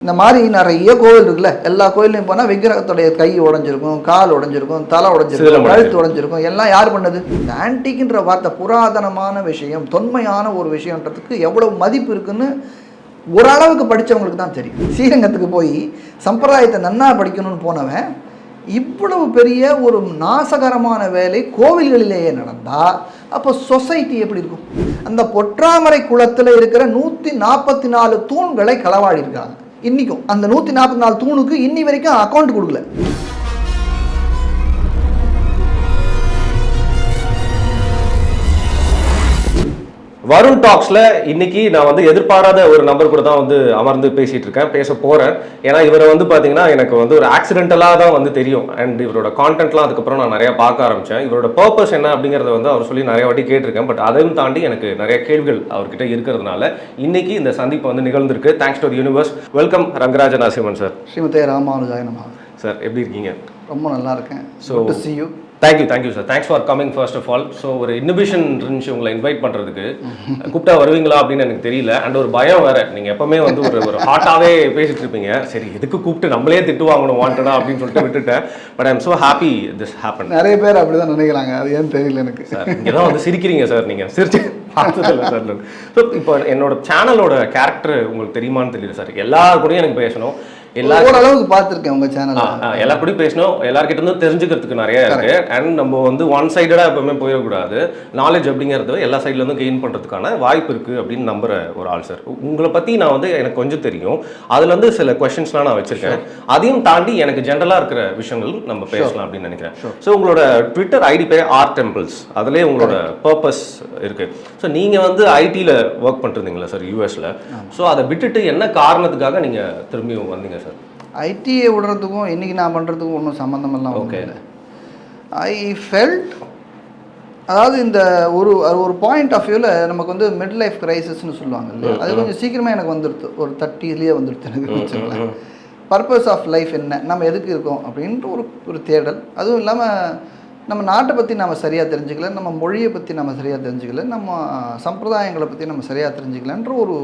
இந்த மாதிரி நிறைய கோவில் இருக்குல்ல, எல்லா கோயிலையும் போனால் விக்கிரகத்துடைய கை உடஞ்சிருக்கும், கால் உடஞ்சிருக்கும், தலை உடஞ்சிருக்கும், கழுத்து உடஞ்சிருக்கும். எல்லாம் யார் பண்ணது? இந்த ஆன்டிக்ன்ற வார்த்தை புராதனமான விஷயம், தொன்மையான ஒரு விஷயன்றதுக்கு எவ்வளவு மதிப்பு இருக்குன்னு ஓரளவுக்கு படித்தவங்களுக்கு தான் தெரியும். ஸ்ரீரங்கத்துக்கு போய் சம்பிரதாயத்தை நன்னா படிக்கணும்னு போனவன் இவ்வளவு பெரிய ஒரு நாசகரமான வேலை கோவில்களிலேயே நடந்தால் அப்போ சொசைட்டி எப்படி இருக்கும்? அந்த பொற்றாமரை குளத்தில் இருக்கிற 144 தூண்களை களவாடி இருக்காங்க. இன்றைக்கும் அந்த 144 தூணுக்கு இன்னி வரைக்கும் அக்கௌண்ட் கொடுக்கல. வருண் டாக்ஸ்ல இன்னைக்கு நான் வந்து எதிர்பாராத ஒரு நம்பர் கூட தான் வந்து அமர்ந்து பேசிட்டு இருக்கேன், பேச போறேன். ஏன்னா இவரை வந்து பாத்தீங்கன்னா எனக்கு வந்து ஒரு ஆக்சிடென்டலா தான் வந்து தெரியும். அண்ட் இவரோட கான்டென்ட்லாம் அதுக்கப்புறம் நான் நிறைய பார்க்க ஆரம்பிச்சேன். இவரோட பர்பஸ் என்ன அப்படிங்கறத வந்து அவர் சொல்லி நிறைய வாட்டி கேட்டிருக்கேன். பட் அதையும் தாண்டி எனக்கு நிறைய கேள்விகள் அவர்கிட்ட இருக்கிறதுனால இன்னைக்கு இந்த சந்திப்பு வந்து நிகழ்ந்திருக்கு. Thanks to the universe. Welcome Rangaraja Narasimhan sir. ஸ்ரீமதே ராமானுஜாய நமஹ. சார் எப்படி இருக்கீங்க? ரொம்ப நல்லா இருக்கேன். So to see you. Thank you sir. Thanks for coming first of all. So ஒரு இன்ஹிபிஷன் இருந்துச்சு உங்களை இன்வைட் பண்ணுறதுக்கு. கூப்பிட்டா வருவீங்களா அப்படின்னு எனக்கு தெரியல. அண்ட் ஒரு பயம் வேறு. நீங்கள் எப்போவுமே வந்து ஒரு ஹாட்டாகவே பேசிட்டு இருப்பீங்க. சரி எதுக்கு கூப்பிட்டு நம்மளே திட்டு வாங்கணும் வாண்டடா அப்படின்னு சொல்லிட்டு விட்டுட்டேன். But I am so happy this happen. நிறைய பேர் அப்படி தான் நினைக்கிறாங்க. அது ஏன்னு தெரியல எனக்கு. சார் இங்கே தான் வந்து சிரிக்கிறீங்க சார். நீங்கள் சிரிச்சு பார்த்ததில்ல சார். ஸோ இப்போ என்னோட சேனலோட கேரக்டர் உங்களுக்கு தெரியுமான்னு தெரியல சார். எல்லாரு கூடயும் எனக்கு பேசணும். ஓரளவுக்கு பார்த்துருக்கேன் உங்க சேனல். எல்லா கூடயும் பேசணும். எல்லார்கிட்ட இருந்தும் தெரிஞ்சுக்கிறதுக்கு நிறைய இருக்கு. அண்ட் நம்ம வந்து ஒன் சைடடா எப்பவுமே போயிடக்கூடாது. நாலேஜ் அப்படிங்கிறது எல்லா சைட்ல இருந்தும் கெயின் பண்றதுக்கான வாய்ப்பு இருக்கு அப்படின்னு நம்புற ஒரு ஆள் சார். உங்களை பத்தி நான் வந்து எனக்கு கொஞ்சம் தெரியும். அதுல இருந்து சில கொஸ்டின்ஸ்லாம் நான் வச்சிருக்கேன். அதையும் தாண்டி எனக்கு ஜென்ரலா இருக்கிற விஷயங்கள் நம்ம பேசலாம் அப்படின்னு நினைக்கிறேன். ஸோ உங்களோட ட்விட்டர் ஐடி பேர் ஆர்ட் டெம்பிள்ஸ். அதுலேயே உங்களோட பர்பஸ் இருக்கு. ஸோ நீங்க வந்து ஐடியில் ஒர்க் பண்ணிருந்தீங்களா சார் யூஎஸ்ல? ஸோ அதை விட்டுட்டு என்ன காரணத்துக்காக நீங்க திரும்பியும் வந்தீங்க சார்? ஐடியை விடுறதுக்கும் இன்றைக்கி நான் பண்ணுறதுக்கும் ஒன்றும் சம்மந்தமெல்லாம் ஓகே இல்லை. ஐ ஃபெல்ட், அதாவது இந்த ஒரு ஒரு பாயிண்ட் ஆஃப் வியூவில் நமக்கு வந்து மிட் லைஃப் கிரைசிஸ்ன்னு சொல்லுவாங்க இல்லையா, அது கொஞ்சம் சீக்கிரமாக எனக்கு வந்துடுது. ஒரு 30லேயே வந்துடுது எனக்கு வச்சுங்களேன். பர்பஸ் ஆஃப் லைஃப் என்ன, நம்ம எதுக்கு இருக்கோம் அப்படின்ட்டு ஒரு தேடல். அதுவும் இல்லாமல் நம்ம நாட்டை பற்றி நம்ம சரியாக தெரிஞ்சுக்கல, நம்ம மொழியை பற்றி நம்ம சரியாக தெரிஞ்சுக்கல, நம்ம சம்பிரதாயங்களை பற்றி நம்ம சரியாக தெரிஞ்சுக்கலன்ற ஒரு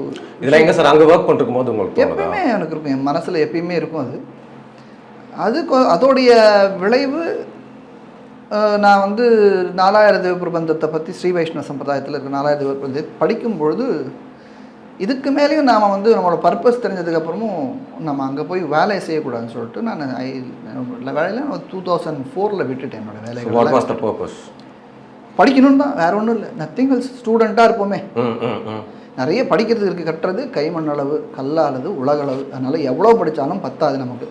இதெல்லாம் எங்கே சார் அங்கே ஒர்க் பண்ணிருக்கும் போது உங்களுக்கு எப்பயுமே எனக்கு இருக்கும், என் மனசில் எப்பயுமே இருக்கும். அதோடைய விளைவு நான் வந்து 4000 தேவ பிரபந்தத்தை பற்றி ஸ்ரீ வைஷ்ணவ சம்பிரதாயத்தில் இருக்க 4000 தேவ பிரபந்தத்தை படிக்கும்பொழுது இதுக்கு மேலேயும் நாம் வந்து நம்மளோட பர்பஸ் தெரிஞ்சதுக்கப்புறமும் நம்ம அங்கே போய் வேலையை செய்யக்கூடாதுன்னு சொல்லிட்டு நான் வேலையில் 2004 விட்டுட்டேன் என்னோட வேலையை. படிக்கணும்னு தான், வேற ஒன்றும் இல்லை. Nothing else. ஸ்டூடெண்ட்டாக இருப்போமே, நிறைய படிக்கிறது இருக்குது. கட்டுறது கைமண் அளவு, கல்லானது உலகளவு. அதனால் எவ்வளோ படித்தாலும் பத்தாது நமக்கு.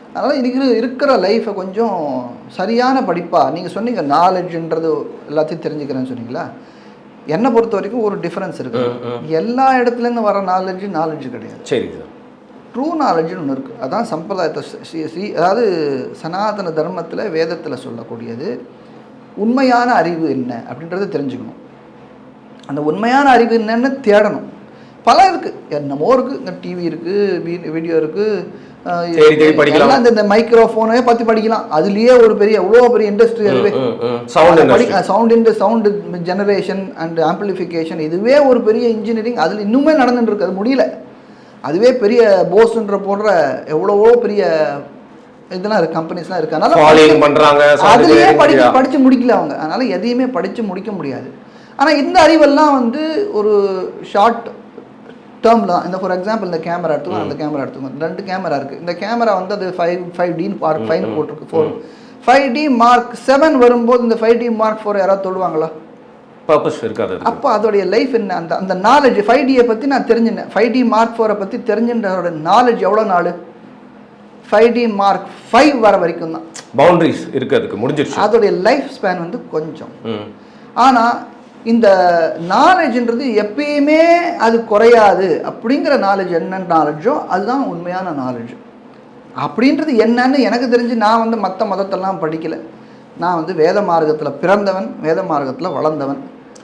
அதனால் இன்றைக்கி இருக்கிற லைஃப்பை கொஞ்சம் சரியான படிப்பாக, நீங்கள் சொன்னீங்க நாலேஜ்ன்றது எல்லாத்தையும் தெரிஞ்சுக்கிறேன்னு சொன்னீங்களா, என்னை பொறுத்த வரைக்கும் ஒரு டிஃப்ரென்ஸ் இருக்குது. எல்லா இடத்துலேருந்து வர நாலேஜ் கிடையாது. சரி சார். ட்ரூ நாலேஜ்னு ஒன்று இருக்குது. அதான் சம்பிரதாயத்தை அதாவது சனாதன தர்மத்தில் வேதத்தில் சொல்லக்கூடியது உண்மையான அறிவு என்ன அப்படின்றத தெரிஞ்சுக்கணும். அந்த உண்மையான அறிவு என்னன்னு தேடணும். பல இருக்குது, என்னமோ இருக்குது. இங்கே டிவி இருக்குது, வீடியோ இருக்குது, இந்த மைக்ரோஃபோனே பற்றி படிக்கலாம். அதுலேயே ஒரு பெரிய எவ்வளோ பெரிய இண்டஸ்ட்ரி. அதுவே சவுண்ட் ஜெனரேஷன் அண்ட் ஆம்பிளிஃபிகேஷன், இதுவே ஒரு பெரிய இன்ஜினியரிங். அதில் இன்னுமே நடந்துட்டு இருக்கு, அது முடியல. அதுவே பெரிய போஸ்ன்ற போடுற எவ்வளவோ பெரிய இதெல்லாம் இருக்குது, கம்பெனிஸ்லாம் இருக்குது. அதனால் அதுலேயே படித்து முடிக்கல அவங்க. அதனால் எதையுமே படித்து முடிக்க முடியாது. ஆனால் இந்த அறிவெல்லாம் வந்து ஒரு ஷார்ட் டேர்மில் தான். இந்த ஃபார் எக்ஸாம்பிள் இந்த கேமரா எடுத்துக்கோங்க, அந்த கேமரா எடுத்துக்கோங்க. 2 கேமரா இருக்குது. இந்த கேமரா வந்து அது 5D Mark 5 போட்டிருக்கு. 5D Mark 7 வரும்போது இந்த 5D Mark 4 யாராவது தொடுவாங்களா? பர்பஸ் இருக்காது. அப்போ அதோடைய லைஃப் என்ன? அந்த நாலேஜ் 5Dயை பற்றி நான் தெரிஞ்சுனேன். 5D Mark 4 பற்றி தெரிஞ்சுன்றதோட நாலேஜ் எவ்வளோ நாள்? 5D Mark 5 வர வரைக்கும் தான். பவுண்டரிஸ் இருக்குது, அதுக்கு முடிஞ்சிருச்சு. அதோடைய லைஃப் ஸ்பேன் வந்து கொஞ்சம். ஆனால் இந்த நாலேஜ்ன்றது எப்பயுமே அது குறையாது. அப்படிங்கிற நாலேஜ் என்ன நாலேஜோ அதுதான் உண்மையான நாலேஜ். அப்படின்றது என்னன்னு எனக்கு தெரிஞ்சு நான் வந்து மற்ற மதத்தெல்லாம் படிக்கலை. நான் வந்து வேத மார்க்கத்தில் பிறந்தவன், வேத மார்க்கத்தில் வளர்ந்தவன்.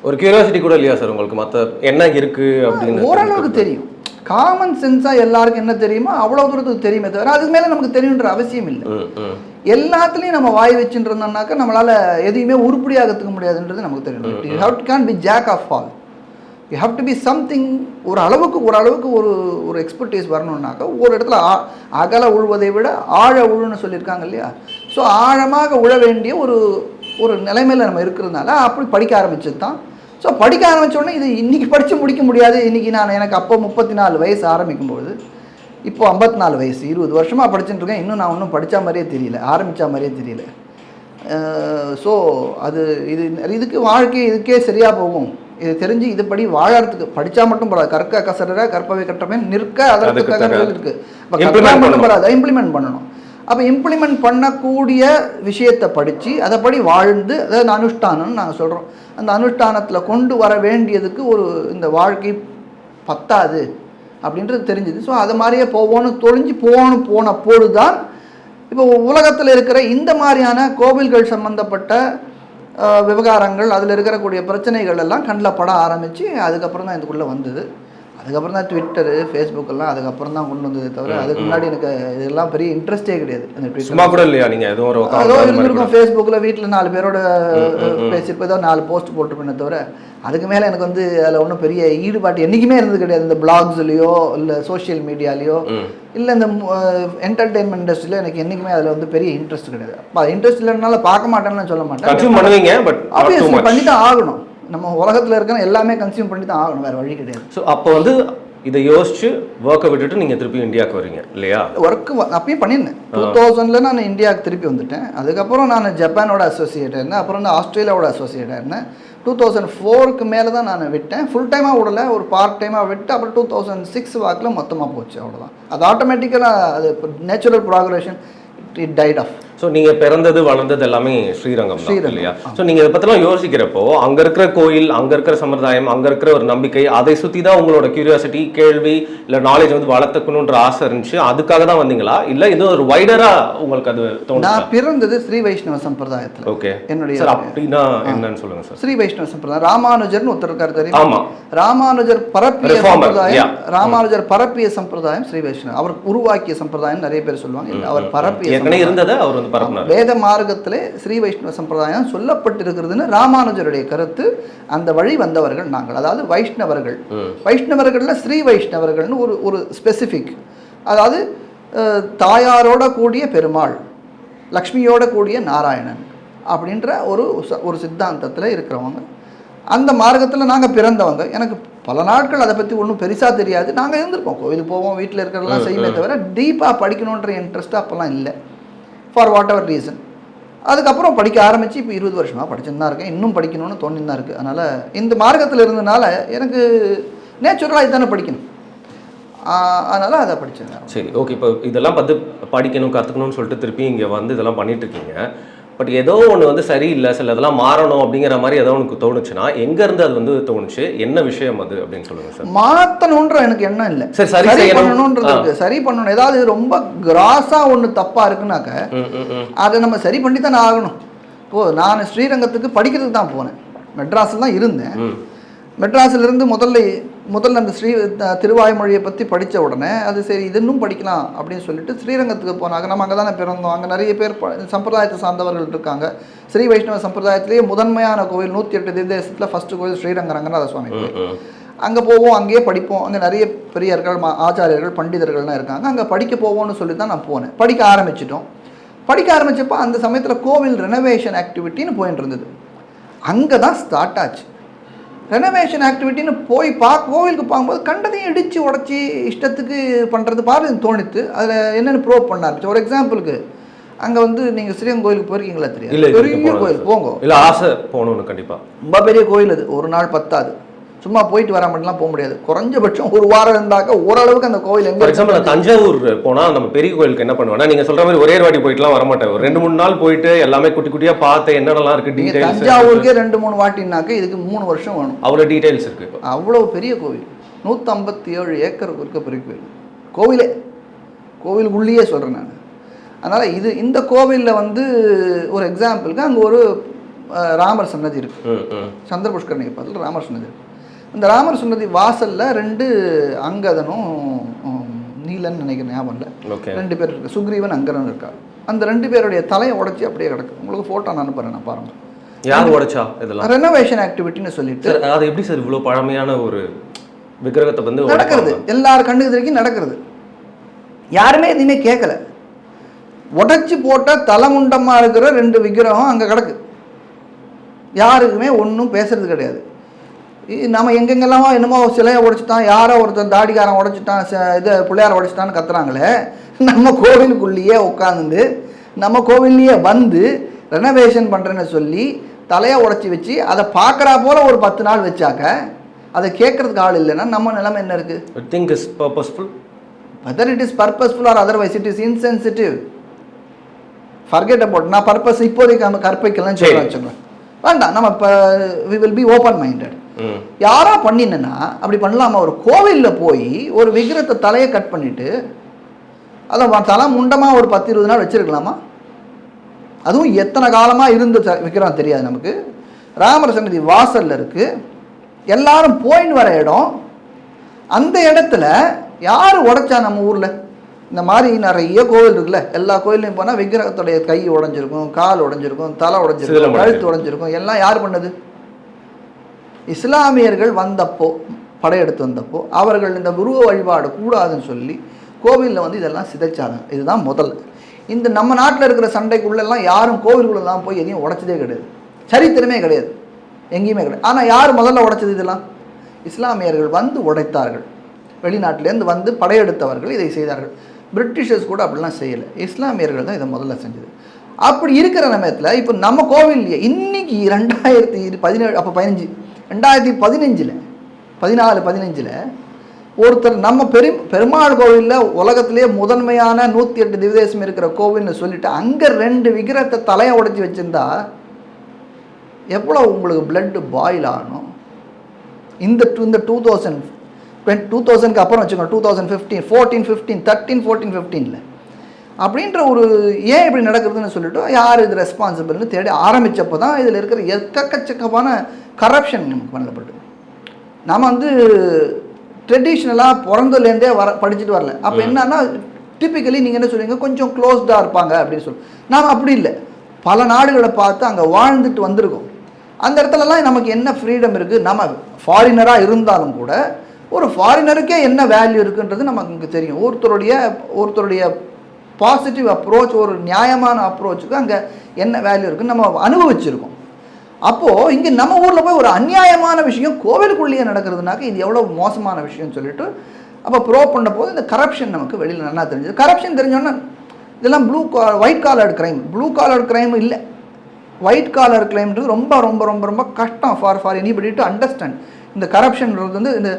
ஒரு கியூரியாசிட்டி கூட இல்லையா சார் உங்களுக்கு மற்ற என்ன இருக்குது அப்படின்னு? ஓரளவுக்கு தெரியும். காமன் சென்ஸாக எல்லாருக்கும் என்ன தெரியுமோ அவ்வளோ தூரத்துக்கு தெரியுமே தவிர அதுக்கு மேலே நமக்கு தெரியுன்ற அவசியம் இல்லை. எல்லாத்துலேயும் நம்ம வாய் வச்சுருந்தோம்னாக்கா நம்மளால் எதையுமே உருப்படியாகத்துக்க முடியாதுன்றது நமக்கு தெரியும். You have to can be jack of all. You have to be something. ஒரு அளவுக்கு ஒரு எக்ஸ்பர்டீஸ் வரணுன்னாக்கா ஒரு இடத்துல அகல உழுவதை விட ஆழ உழுன்னு சொல்லியிருக்காங்க இல்லையா. ஸோ ஆழமாக உழ வேண்டிய ஒரு நிலைமையில் நம்ம இருக்கிறதுனால அப்படி படிக்க ஆரம்பிச்சது தான். ஸோ படிக்க ஆரம்பித்த உடனே இது இன்றைக்கி படித்து முடிக்க முடியாது. இன்றைக்கி எனக்கு அப்போ 34 வயசு ஆரம்பிக்கும்போது, இப்போ 54 வயசு, 20 வருஷமாக படிச்சுட்டு இருக்கேன். இன்னும் நான் ஒன்றும் படித்த மாதிரியே தெரியல, ஆரம்பித்த மாதிரியே தெரியல. ஸோ இதுக்கு வாழ்க்கை இதுக்கே சரியாக போகும். இது தெரிஞ்சு இதுபடி வாழறதுக்கு படித்தா மட்டும் போகாது. கற்க கசடர கற்பவை கற்றமே நிற்க அதற்கு தகவல் இருக்குது. இப்போ கற்பனை மட்டும் போகாது, இம்ப்ளிமெண்ட் பண்ணணும். அப்போ இம்ப்ளிமெண்ட் பண்ணக்கூடிய விஷயத்தை படித்து அதைப்படி வாழ்ந்து, அதாவது அனுஷ்டானம்னு நாங்கள் சொல்கிறோம். அந்த அனுஷ்டானத்தில் கொண்டு வர வேண்டியதுக்கு இந்த வாழ்க்கை பத்தாது அப்படின்றது தெரிஞ்சுது. ஸோ அது மாதிரியே போன பொழுது தான் இப்போ உலகத்தில் இருக்கிற இந்த மாதிரியான கோவில்கள் சம்பந்தப்பட்ட விவகாரங்கள், அதில் இருக்கக்கூடிய பிரச்சனைகள் எல்லாம் கண்ணில் பட ஆரம்பித்து அதுக்கப்புறம் தான் இதுக்குள்ளே வந்தது. அதுக்கப்புறம் தான் ட்விட்டரு, ஃபேஸ்புக் எல்லாம் அதுக்கப்புறம் தான் கொண்டு வந்ததே தவிர அதுக்கு முன்னாடி எனக்கு இதெல்லாம் பெரிய இன்ட்ரெஸ்டே கிடையாது. அந்த ட்விட்டர் கூட இல்லையா? நீங்கள் ஏதோ இருந்திருக்கும் ஃபேஸ்புக்கில் வீட்டில் 4 பேரோட பேசியிருப்போம், ஏதோ 4 போஸ்ட் போட்டிருப்பேனே தவிர அதுக்கு மேலே எனக்கு அதில் ஒன்றும் பெரிய ஈடுபாடு என்றைக்குமே இருந்தது கிடையாது. இந்த பிளாக்ஸ்லையோ இல்லை சோஷியல் மீடியாலேயோ இல்லை இந்த என்டர்டெயின்மெண்ட் இண்டஸ்ட்ரியில் எனக்கு என்றைக்குமே அதில் பெரிய இன்ட்ரெஸ்ட் கிடையாது. இன்ட்ரெஸ்ட் இல்லைனால பார்க்க மாட்டேன்னு சொல்ல மாட்டேன். பட் ஆப்வியஸ்லி பண்ணி தான் ஆகணும். நம்ம உலகத்தில் இருக்கிற எல்லாமே கன்சியூம் பண்ணி தான் ஆகணும், வேறு வழி கிடையாது. ஸோ அப்போ இதை யோசிச்சு ஒர்க்கை விட்டுட்டு நீங்கள் திருப்பி இந்தியாவுக்கு வரீங்க இல்லையா? ஒர்க்கு அப்பயும் பண்ணியிருந்தேன். 2000 நான் இந்தியாவுக்கு திருப்பி வந்துட்டேன். அதுக்கப்புறம் நான் ஜப்பானோட அசோசியேட்டாக இருந்தேன். அப்புறம் ஆஸ்திரேலியாவோட அசோசியேட்டாக இருந்தேன். 2004க்கு மேலே தான் நான் விட்டேன். ஃபுல் டைமாக விடலை, ஒரு பார்ட் டைமாக விட்டு அப்புறம் 2006 வாக்கில் மொத்தமாக போச்சு. அவ்வளோதான். அது ஆட்டோமேட்டிக்கலாக அது natural progression, it tied off. So நீங்கள் பிறந்தது வளர்ந்தது எல்லாமே ஸ்ரீரங்கம் இல்லையா? ஸோ நீங்கள் இதை பற்றிலாம் யோசிக்கிறப்போ அங்கே இருக்கிற கோயில், அங்கே இருக்கிற சம்பிரதாயம், அங்கே இருக்கிற ஒரு நம்பிக்கை, அதை சுற்றி தான் உங்களோட கியூரியாசிட்டி, கேள்வி இல்லை நாலேஜ் வளர்த்துக்கணுன்ற ஆசை இருந்துச்சு, அதுக்காக தான் வந்தீங்களா? இல்லை இது ஒரு வைடராக உங்களுக்கு அது தோணுது? நான் பிறந்தது ஸ்ரீ வைஷ்ணவ சம்பிரதாயத்தில். ஓகே, என்னுடைய சார் அப்படின்னா என்னன்னு சொல்லுங்கள் சார். ஸ்ரீ வைஷ்ணவ சம்பிரதாயம் ராமானுஜர்னு ஒருத்தர் இருக்கார் தெரியும். ஆமாம், ராமானுஜர் பரப்பிய சம்பிரதாயம். ராமானுஜர் பரப்பிய சம்பிரதாயம் ஸ்ரீ வைஷ்ணவ. அவர் உருவாக்கிய சம்பிரதாயம் நிறைய பேர் சொல்லுவாங்க. அவர் பரப்பிய இருந்தது, அவர் வேத மார்க்கத்திலே ஸ்ரீ வைஷ்ணவ சம்பிரதாயம் சொல்லப்பட்டிருக்கிறதுன்னு ராமானுஜருடைய கருத்து. அந்த வழி வந்தவர்கள் நாங்கள், அதாவது வைஷ்ணவர்கள். வைஷ்ணவர்கள்ல ஸ்ரீ வைஷ்ணவர்கள்னு ஒரு ஸ்பெசிஃபிக், அதாவது தாயாரோட கூடிய பெருமாள், லக்ஷ்மியோட கூடிய நாராயணன் அப்படின்ற ஒரு சித்தாந்தத்தில் இருக்கிறவங்க. அந்த மார்க்கத்தில் நாங்கள் பிறந்தவங்க. எனக்கு பல நாட்கள் அதை பற்றி ஒன்றும் பெருசாக தெரியாது. நாங்கள் இருந்திருப்போம், கோவிலுக்கு போவோம், வீட்டில் இருக்கிறதெல்லாம் செய்யுமே தவிர டீப்பாக படிக்கணுன்ற இன்ட்ரெஸ்ட்டு அப்போல்லாம் இல்லை, ஃபார் வாட் எவர் ரீசன். அதுக்கப்புறம் படிக்க ஆரம்பித்து இப்போ 20 வருஷமாக படிச்சுன்னு தான் இருக்கேன். இன்னும் படிக்கணும்னு தோணின்னு தான் இருக்குது. அதனால் இந்த மார்க்கத்தில் இருந்ததுனால எனக்கு நேச்சுரலாக இதுதானே படிக்கணும், அதனால் அதை படித்தேன். சரி, ஓகே. இப்போ இதெல்லாம் படிக்கணும் கற்றுக்கணும்னு சொல்லிட்டு திருப்பி இங்கே இதெல்லாம் பண்ணிட்டு இருக்கீங்க. பட் ஏதோ ஒன்று சரியில்லை, சில இதெல்லாம் மாறணும் அப்படிங்கிற மாதிரி ஏதோ உனக்கு தோணுச்சுன்னா எங்கேருந்து அது தோணுச்சு, என்ன விஷயம் அது அப்படின்னு சொல்லுங்கள் சார். மாற்றணுன்ற எனக்கு எண்ணம் இல்லை, சரி பண்ணணுன்றது. சரி பண்ணணும், ஏதாவது ரொம்ப கிராஸாக ஒன்று தப்பாக இருக்குனாக்க அதை நம்ம சரி பண்ணி தானே ஆகணும். இப்போது நான் ஸ்ரீரங்கத்துக்கு படிக்கிறதுக்கு தான் போனேன். மெட்ராஸில் தான் இருந்தேன். மெட்ராஸிலிருந்து முதல்ல அந்த திருவாய்மொழியை பற்றி படித்த உடனே அது சரி இது இன்னும் படிக்கலாம் அப்படின்னு சொல்லிட்டு ஸ்ரீரங்கத்துக்கு போனாங்க. நம்ம அங்கே தானே பிறந்தோம், அங்கே நிறைய பேர் சம்பிரதாயத்தை சார்ந்தவர்கள் இருக்காங்க. ஸ்ரீ வைஷ்ணவ சம்பிரதாயத்திலேயே முதன்மையான கோவில் 108 திவ்தேசத்தில் ஃபஸ்ட்டு கோவில் ஸ்ரீரங்க ரங்கநாத சுவாமி கோவில். அங்கே போவோம், அங்கேயே படிப்போம். அங்கே நிறைய பெரியர்கள், ஆச்சாரியர்கள், பண்டிதர்கள்லாம் இருக்காங்க. அங்கே படிக்க போவோம்னு சொல்லி தான் நான் போனேன். படிக்க ஆரம்பித்தப்போ அந்த சமயத்தில் கோவில் ரெனோவேஷன் ஆக்டிவிட்டின்னு போயிட்டு இருந்தது. அங்கே தான் ஸ்டார்ட் ஆச்சு ரெனோவேஷன் ஆக்டிவிட்டின்னு. கோவிலுக்கு பார்க்கும்போது கண்டதையும் இடித்து உடச்சி இஷ்டத்துக்கு பண்ணுறது பாரு தோணித்து. அதில் என்னென்னு ப்ரூவ் பண்ண ஆரம்பிச்சு. ஒரு எக்ஸாம்பிளுக்கு அங்கே நீங்கள் ஸ்ரீரங்கம் கோயிலுக்கு போயிருக்கீங்களா தெரியாது? பெரிய கோயில் போங்க, இல்லை ஆசை போகணுன்னு கண்டிப்பாக. ரொம்ப பெரிய கோயில் அது, ஒரு நாள் பத்தாது. சும்மா போயிட்டு வர மட்டும்லாம் போக முடியாது. குறைஞ்சபட்சம் ஒரு வாரம் இருந்தாக்க ஓரளவுக்கு அந்த கோயில் எங்கே. எக்ஸாம்பிள் தஞ்சாவூர் போனால் நம்ம பெரிய கோயிலுக்கு என்ன பண்ணுவோம்னா, நீங்கள் சொல்கிற மாதிரி ஒரே வாட்டி போயிட்டுலாம் வரமாட்டேன். ஒரு 2-3 நாள் போயிட்டு எல்லாமே குட்டி குட்டியாக பார்த்து என்னென்னலாம் இருக்குது டீடைல்ஸ். தஞ்சாவூருக்கே 2-3 வாட்டினாக்க இதுக்கு 3 வருஷம் வேணும். அவ்வளோ டீடைல்ஸ் இருக்குது. அவ்வளோ பெரிய கோவில், 157 ஏக்கர் இருக்க பெரிய கோவில். கோவிலுக்குள்ளேயே சொல்கிறேன் நான். அதனால் இந்த கோவிலில் ஒரு எக்ஸாம்பிளுக்கு அங்கே ஒரு ராமர் சன்னதி இருக்குது. சந்திர புஷ்கரணிக்கு பக்கத்தில் ராமர் சன்னதி இருக்குது. இந்த ராமர் சன்னதி வாசலில் 2 அங்கதனும் நீலன் நினைக்கிற ஞாபகம் இல்லை, 2 பேர் இருக்கு. சுக்ரீவன் அங்கரன் இருக்கா. அந்த 2 பேருடைய தலையை உடச்சி அப்படியே கிடக்கு. உங்களுக்கு ஃபோட்டோ நான் அனுப்புகிறேன், நான் பாருங்கள். யார் உடைச்சா இதெல்லாம்? ரெனோவேஷன் ஆக்டிவிட்டின்னு சொல்லிட்டு. சார் அது எப்படி சார் இவ்வளோ பழமையான ஒரு விக்கிரகத்தை வந்து நடக்கிறது, எல்லாரும் கண்ணுக்கு வரைக்கும் நடக்கிறது, யாருமே எதுவுமே கேட்கல. உடைச்சி போட்ட தலைமுண்டமாக இருக்கிற 2 விக்கிரகம் அங்கே கிடக்கு, யாருக்குமே ஒன்றும் பேசுறது கிடையாது. நம்ம எங்கெங்கெல்லாம் என்னமோ சிலையை உடைச்சிட்டான், யாரோ ஒருத்தர் தாடிக்காரன் உடைச்சிட்டான், இது பிள்ளையார உடைச்சிட்டான்னு கத்துறாங்களே, நம்ம கோவிலுக்குள்ளேயே உட்காந்து நம்ம கோவில்லையே வந்து ரெனோவேஷன் பண்ணுறேன்னு சொல்லி தலையை உடைச்சி வச்சு அதை பார்க்குறா போல ஒரு 10 நாள் வச்சாக்க அதை கேட்கறதுக்கு ஆள் இல்லைன்னா நம்ம நிலைமை என்ன இருக்குது? I think is purposeful. Whether it is purposeful or otherwise, it is insensitive. Forget about நான் பர்பஸ் இப்போதைக்கு நம்ம கற்பிக்கலாம் சொல்லுவேன், வேண்டாம். நம்ம இப்போ we will be open minded. யாரா பண்ணினா அப்படி பண்ணலாமா? ஒரு கோவிலில் போய் ஒரு விக்கிரத்தை தலையை கட் பண்ணிட்டு அதை தலை முண்டமாக ஒரு 10-20 நாள் வச்சிருக்கலாமா? அதுவும் எத்தனை காலமாக இருந்த விக்கிரம் தெரியாது நமக்கு. ராமர் சன்னதி வாசலில் இருக்குது, எல்லாரும் போயின்னு வர இடம். அந்த இடத்துல யார் உடைச்சா? நம்ம ஊரில் இந்த மாதிரி நிறைய கோவில் இருக்குல்ல, எல்லா கோயிலையும் போனால் விக்கிரகத்துடைய கை உடஞ்சிருக்கும், கால் உடஞ்சிருக்கும், தலை உடஞ்சிருக்கும், கழுத்து உடஞ்சிருக்கும். எல்லாம் யார் பண்ணது? இஸ்லாமியர்கள் வந்தப்போ, படையெடுத்து வந்தப்போ அவர்கள் இந்த உருவ வழிபாடு கூடாதுன்னு சொல்லி கோவிலில் வந்து இதெல்லாம் சிதைச்சாங்க. இதுதான் முதல். இந்த நம்ம நாட்டில் இருக்கிற சண்டைக்குள்ளெல்லாம் யாரும் கோவிலுக்குள்ளெல்லாம் போய் எதையும் உடைச்சதே கிடையாது, சரித்திரமே கிடையாது, எங்கேயுமே கிடையாது. ஆனால் யார் முதல்ல உடைச்சது? இதெல்லாம் இஸ்லாமியர்கள் வந்து உடைத்தார்கள். வெளிநாட்டிலேருந்து வந்து படையெடுத்தவர்கள் இதை செய்தார்கள். பிரிட்டிஷர்ஸ் கூட அப்படிலாம் செய்யலை, இஸ்லாமியர்கள் தான் இதை முதல்ல செஞ்சது. அப்படி இருக்கிற நேரத்தில் இப்போ நம்ம கோவில்லையே இன்னைக்கு 2017 அப்போ 2015 14-15 ஒருத்தர் நம்ம பெருமாள் கோவிலில் உலகத்திலே முதன்மையான 108 திவ்யதேசம் இருக்கிற கோவில்னு சொல்லிட்டு அங்கே 2 விக்கிரகத்தை தலையை உடைச்சி வச்சுருந்தா எவ்வளோ உங்களுக்கு பிளட்டு பாயில் ஆகணும்? இந்த 2000க்கு அப்புறம் வச்சுக்கோங்க, 2015, 14, 15, 13, 14, 15 அப்படின்ற ஒரு ஏன் இப்படி நடக்குதுன்னு சொல்லிட்டு யார் இது ரெஸ்பான்சிபிள்னு தேடி ஆரம்பித்தப்போ தான் இதில் இருக்கிற எக்கச்சக்கமான கரப்ஷன் நமக்கு பண்ணப்பட்டு. நாம் வந்து ட்ரெடிஷ்னலாக பிறந்ததுலேருந்தே படிச்சுட்டு வரல. அப்போ என்னன்னா டிப்பிக்கலி நீங்கள் என்ன சொல்லுவீங்க, கொஞ்சம் க்ளோஸ்டாக இருப்பாங்க அப்படின்னு சொல்லி. நாம் அப்படி இல்லை, பல நாடுகளை பார்த்து அங்கே வாழ்ந்துட்டு வந்திருக்கோம். அந்த இடத்துலலாம் நமக்கு என்ன ஃப்ரீடம் இருக்குது? நம்ம ஃபாரினராக இருந்தாலும் கூட ஒரு ஃபாரினருக்கே என்ன வேல்யூ இருக்குன்றது நமக்கு தெரியும். ஒருத்தருடைய பாசிட்டிவ் அப்ரோச், ஒரு நியாயமான அப்ரோச்சுக்கு அங்கே என்ன வேல்யூ இருக்குன்னு நம்ம அனுபவிச்சிருக்கோம். அப்போது இங்கே நம்ம ஊரில் போய் ஒரு அநியாயமான விஷயம் கோவிலுக்குள்ளேயே நடக்கிறதுனாக்க இது எவ்வளோ மோசமான விஷயம்னு சொல்லிட்டு அப்போ பண்ண போது இந்த கரப்ஷன் நமக்கு வெளியில் நல்லா தெரிஞ்சது. கரப்ஷன் தெரிஞ்சோன்னா இதெல்லாம் white collared crime. Blue collared crime இல்லை, ஒயிட் காலர் கிரைம்ன்றது ரொம்ப ரொம்ப ரொம்ப ரொம்ப கஷ்டம் ஃபார் எனிபடி டு அண்டர்ஸ்டாண்ட். இந்த கரப்ஷன்ன்றது வந்து இந்த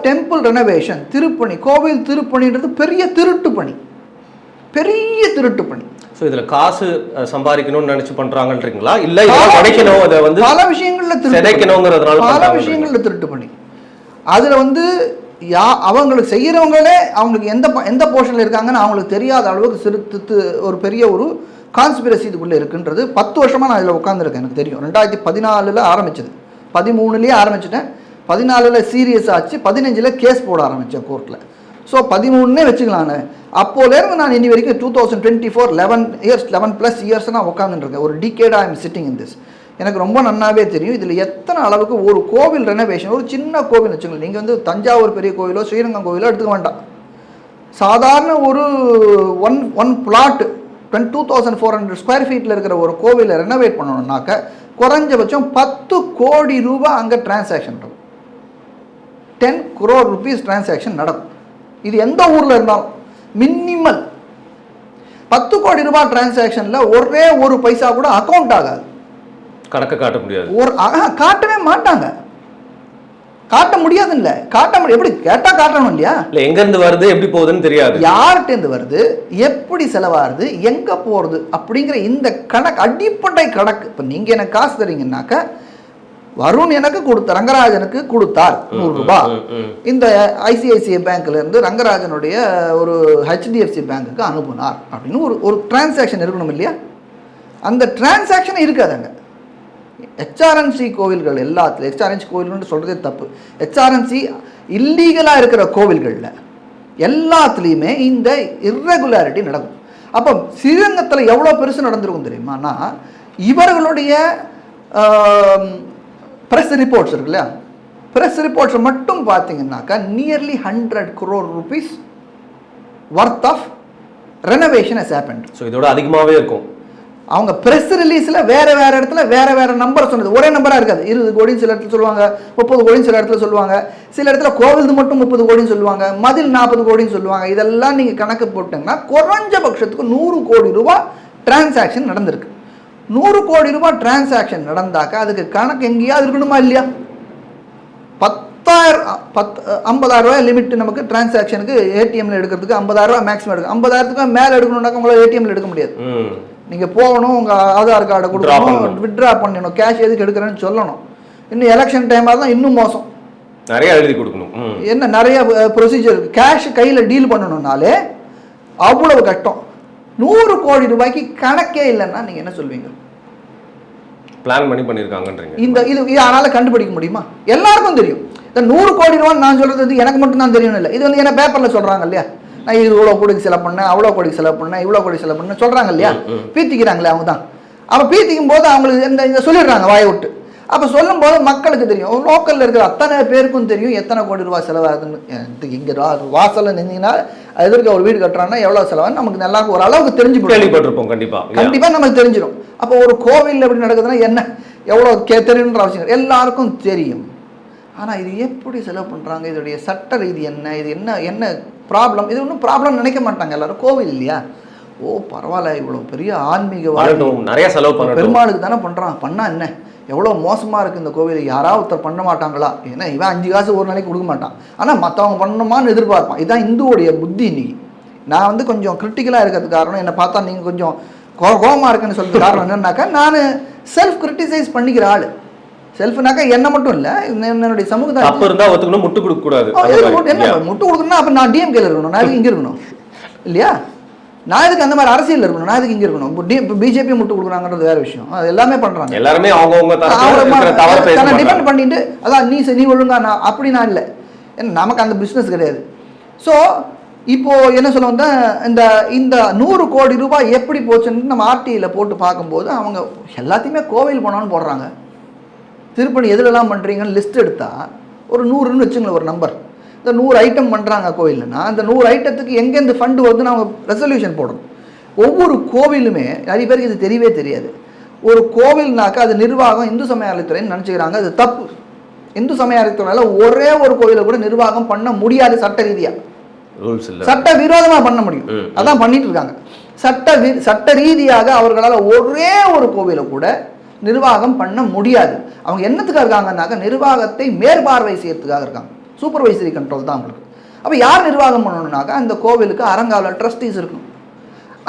டெம்பிள் ரெனோவேஷன், திருப்பணி, கோவில் திருப்பணின்றது பெரிய திருட்டு பணி, பெரிய திருட்டு பணி. ஸோ இதில் காசு சம்பாதிக்கணும்னு நினச்சி பண்ணுறாங்கன்றீங்களா? இல்லை உடைக்கணும், அதை வந்து பல விஷயங்களில் சிதைக்கணுங்கிறதுனால பல விஷயங்களில் திருட்டு பணி. அதில் வந்து அவங்களுக்கு செய்கிறவங்களே அவங்களுக்கு எந்த போர்ஷனில் இருக்காங்கன்னு அவங்களுக்கு தெரியாத அளவுக்கு ஒரு பெரிய ஒரு கான்ஸ்பிரசி இதுக்குள்ளே இருக்குன்றது 10 வருஷமாக நான் இதில் உட்காந்துருக்கேன். எனக்கு தெரியும். 2014 ஆரம்பிச்சது, 13 ஆரம்பிச்சிட்டேன், 14 சீரியஸ் ஆச்சு, 15 கேஸ் போட ஆரம்பித்தேன் கோர்ட்டில். ஸோ 13 வச்சுக்கலாம். அப்போலேருந்து நான் இனி வரைக்கும் 2024 11+ இயர்ஸ் நான் உட்காந்துருக்கேன். ஒரு decade I am sitting in this. எனக்கு ரொம்ப நன்னாவே தெரியும் இதில் எத்தனை அளவுக்கு ஒரு கோவில் ரெனோவேஷன், ஒரு சின்ன கோவில் வச்சுக்கோங்க, நீங்கள் வந்து தஞ்சாவூர் பெரிய கோவிலோ ஸ்ரீரங்கம் கோவிலோ எடுத்துக்க வேண்டாம், சாதாரண ஒரு ஒன் பிளாட் 2400 ஸ்கொயர் ஃபீட்டில் இருக்கிற ஒரு கோவிலை ரெனோவேட் பண்ணணும்னாக்க குறைஞ்சபட்சம் 10 கோடி ரூபாய் அங்கே டிரான்சாக்ஷன் நடக்கும். 10 crore rupees டிரான்சாக்ஷன் நடக்கும். இது எந்த ஊரில் இருந்தாலும் மினிமல் 10 கோடி ரூபாய் டிரான்சாக்ஷனில் ஒரே ஒரு பைசா கூட அக்கௌண்ட் ஆகாது, கணக்கு காட்ட முடியாது, காட்டவே மாட்டாங்க, காட்ட முடியாது. இல்லை காட்ட முடியும், எப்படி கேட்டால் காட்டணும் இல்லையா? இல்லை எங்கேருந்து வருது, எப்படி போகுதுன்னு தெரியாது, யார்கிட்டேருந்து வருது, எப்படி செலவாகுது, எங்கே போகிறது அப்படிங்கிற இந்த கணக்கு, அடிப்படை கணக்கு. இப்போ நீங்கள் எனக்கு காசு தரீங்கன்னாக்க வருண் எனக்கு ரங்கராஜனுக்கு கொடுத்தார் 100 ரூபாய், இந்த ஐசிஐசிஐ பேங்க்லேருந்து ரங்கராஜனுடைய ஒரு HDFC பேங்க்குக்கு அனுப்புனார் அப்படின்னு ஒரு டிரான்சாக்ஷன் இருக்கணும் இல்லையா? அந்த டிரான்சாக்ஷன் இருக்காதுங்க. HRNC கோவில்கள் எல்லாத்துலையும், HRNC கோவில்கள்னு சொல்கிறதே தப்பு, HRNC இல்லீகலாக இருக்கிற கோவில்களில் எல்லாத்துலேயுமே இந்த இர்ரெகுலாரிட்டி நடக்கும். அப்போ ஸ்ரீரங்கத்தில் எவ்வளோ பெருசு நடந்திருக்கும் தெரியுமானா, இவர்களுடைய ப்ரெஸ் ரிப்போர்ட்ஸ் இருக்கு இல்லையா, ப்ரெஸ் ரிப்போர்ட்ஸ் மட்டும் பார்த்தீங்கன்னாக்கா nearly 100 crore rupees worth of renovation has happened. So இதோட அதிகமாகவே இருக்கும். அவங்க ப்ரெஸ் ரிலீஸில் வேறு இடத்துல வேறு நம்பர் சொன்னது, ஒரே நம்பராக இருக்காது. 20 கோடின்னு சில இடத்துல சொல்லுவாங்க, 30 கோடின்னு சில இடத்துல சொல்லுவாங்க, சில இடத்துல கோவில் மட்டும் 30 கோடின்னு சொல்லுவாங்க, மதில் 40 கோடின்னு சொல்லுவாங்க. இதெல்லாம் நீங்கள் கணக்கு போட்டிங்கன்னா குறைஞ்சபட்சத்துக்கு 100 கோடி ரூபா டிரான்சாக்ஷன் நடந்திருக்கு. 100 கோடி ரூபாய் டிரான்சாக்ஷன் நடந்தாக்கா அதுக்கு கணக்கு எங்கேயாவது இருக்கணுமா இல்லையா? 50,000 ரூபாய் லிமிட் நமக்கு டிரான்சாக்ஷனுக்கு ஏடிஎம்ல எடுக்கிறதுக்கு 50,000 ரூபாய் மேக்ஸிமம் எடுக்கும். 50,000க்கு மேலே எடுக்கணும்னாக்கா உங்களால் ஏடிஎம்ல எடுக்க முடியாது. நீங்கள் போகணும், உங்கள் ஆதார் கார்டை கொடுக்கணும், வித்ட்ரா பண்ணணும், கேஷ் எதுக்கு எடுக்கிறேன்னு சொல்லணும். இன்னும் எலெக்ஷன் டைமாக தான் இன்னும் மோசம், நிறைய எழுதி கொடுக்கணும். என்ன நிறைய ப்ரொசீஜர், கேஷ் கையில் டீல் பண்ணணும்னாலே அவ்வளவு கஷ்டம். 100 கோடி ரூபாய்க்கு கணக்கே இல்லைன்னா நீங்கள் என்ன சொல்வீங்க? பிளான் பண்ணியிருக்காங்கன்றீங்க. இது யாரால கண்டுபிடிக்க முடியுமா? எல்லாருக்கும் தெரியும். இந்த 100 கோடி ரூபான்னு நான் சொல்றது வந்து எனக்கு மட்டும் தான் தெரியும் இல்லை, இது வந்து என்ன பேப்பரில் சொல்கிறாங்க இல்லையா, நான் இவ்வளோ கோடிக்கு செலவு பண்ணேன், அவ்வளோ கோடிக்கு செலவு பண்ணேன், இவ்வளோ கோடி செலவு பண்ணேன் சொல்கிறாங்க இல்லையா, பீத்திக்கிறாங்களே அவங்க தான். அப்போ பீத்திக்கும் போது அவங்களுக்கு இந்த சொல்லிடுறாங்க வாயை விட்டு. அப்போ சொல்லும்போது மக்களுக்கு தெரியும், லோக்கலில் இருக்கிற அத்தனை பேருக்கும் தெரியும் எத்தனை கோடி ரூபா செலவாகுதுன்னு. இங்கே வாசலில் நின்றீங்கன்னா எதிர்க்க ஒரு வீடு கட்டுறாங்கன்னா எவ்வளோ செலவான்னு நமக்கு நல்லா ஒரு அளவுக்கு தெரிஞ்சு கேள்விப்பட்டிருப்போம். கண்டிப்பாக நமக்கு தெரிஞ்சிடும். அப்போ ஒரு கோவில் எப்படி நடக்குதுன்னா என்ன எவ்வளோ தெரியுன்ற அவசியம் எல்லாருக்கும் தெரியும். ஆனால் இது எப்படி செலவு பண்ணுறாங்க, இதோடைய சட்ட ரீதி என்ன, இது என்ன ப்ராப்ளம், இது ஒன்றும் ப்ராப்ளம் நினைக்க மாட்டாங்க எல்லாரும். கோவில் இல்லையா, ஓ பரவாயில்ல இவ்வளோ பெரிய ஆன்மீக நிறைய செலவு பண்ண பெருமாளுக்கு தானே பண்ணுறான், பண்ணால் என்ன, எவ்வளோ மோசமாக இருக்குது இந்த கோவில், யாராவது ஒருத்தர் பண்ண மாட்டாங்களா, ஏன்னா இவன் 5 காசு ஒரு நாளைக்கு கொடுக்க மாட்டான், ஆனால் மற்றவங்க பண்ணணுமான்னு எதிர்பார்ப்பான். இதுதான் இந்துவோடைய புத்தி. இன்னைக்கு நான் வந்து கொஞ்சம் கிரிட்டிக்கலாக இருக்கிறது காரணம், என்னை பார்த்தா நீங்கள் கொஞ்சம் கோபமாக இருக்குன்னு சொல்கிறது காரணம் என்னன்னாக்கா, நான் செல்ஃப் கிரிட்டிசைஸ் பண்ணிக்கிற ஆள். செல்ஃப்னாக்கா என்ன மட்டும் இல்லை, என்னுடைய சமூகத்தை முட்டு கொடுக்கக்கூடாது. என்ன முட்டு கொடுக்கணும்னா அப்போ நான் டிஎம்கேல இருக்கணும், நான் இங்கே இருக்கணும் இல்லையா, நான் இதுக்கு அந்த மாதிரி அரசியல் இருக்கணும், நான் இதுக்கு இங்கே இருக்கணும். இப்போ பிஜேபி முட்டு கொடுக்குறாங்கன்றது வேறு விஷயம், அது எல்லாமே பண்ணுறாங்க, எல்லாருமே அவங்க டிபெண்ட் பண்ணிட்டு அதான் நீ ஒழுங்கா நான் அப்படி நான் இல்லை, ஏன்னா நமக்கு அந்த பிஸ்னஸ் கிடையாது. ஸோ இப்போ என்ன சொல்ல வந்தா, இந்த 100 கோடி ரூபாய் எப்படி போச்சுன்னு நம்ம ஆர்டிஐயில் போட்டு பார்க்கும்போது அவங்க எல்லாத்தையுமே கோவில் போனான்னு போடுறாங்க. திருப்பணி எதுலலாம் பண்ணுறீங்கன்னு லிஸ்ட் எடுத்தால் ஒரு 100ன்னு வச்சுங்களேன் ஒரு நம்பர். இந்த 100 ஐட்டம் பண்ணுறாங்க கோவில்னா அந்த 100 ஐட்டத்துக்கு எங்கேருந்து ஃபண்டு வருதுன்னு அவங்க ரெசல்யூஷன் போடணும். ஒவ்வொரு கோவிலுமே நிறைய பேருக்கு இது தெரியவே தெரியாது. ஒரு கோவில்னாக்கா அது நிர்வாகம் இந்து சமய அறநிலையத்துறைன்னு நினச்சிக்கிறாங்க, அது தப்பு. இந்து சமய அறநிலையத்துறையால் ஒரே ஒரு கோவிலை கூட நிர்வாகம் பண்ண முடியாது, சட்ட ரீதியாக சட்ட விரோதமாக பண்ண முடியும், அதான் பண்ணிட்டு இருக்காங்க. சட்ட ரீதியாக அவர்களால் ஒரே ஒரு கோவிலை கூட நிர்வாகம் பண்ண முடியாது. அவங்க என்னத்துக்காக இருக்காங்கன்னாக்க நிர்வாகத்தை மேற்பார்வை செய்யறதுக்காக இருக்காங்க, சூப்பர்வைசரி கண்ட்ரோல் தான் அவங்களுக்கு. அப்போ யார் நிர்வாகம் பண்ணணும்னாக்கா அந்த கோவிலுக்கு அறங்காவலர் ட்ரஸ்டீஸ் இருக்கணும்,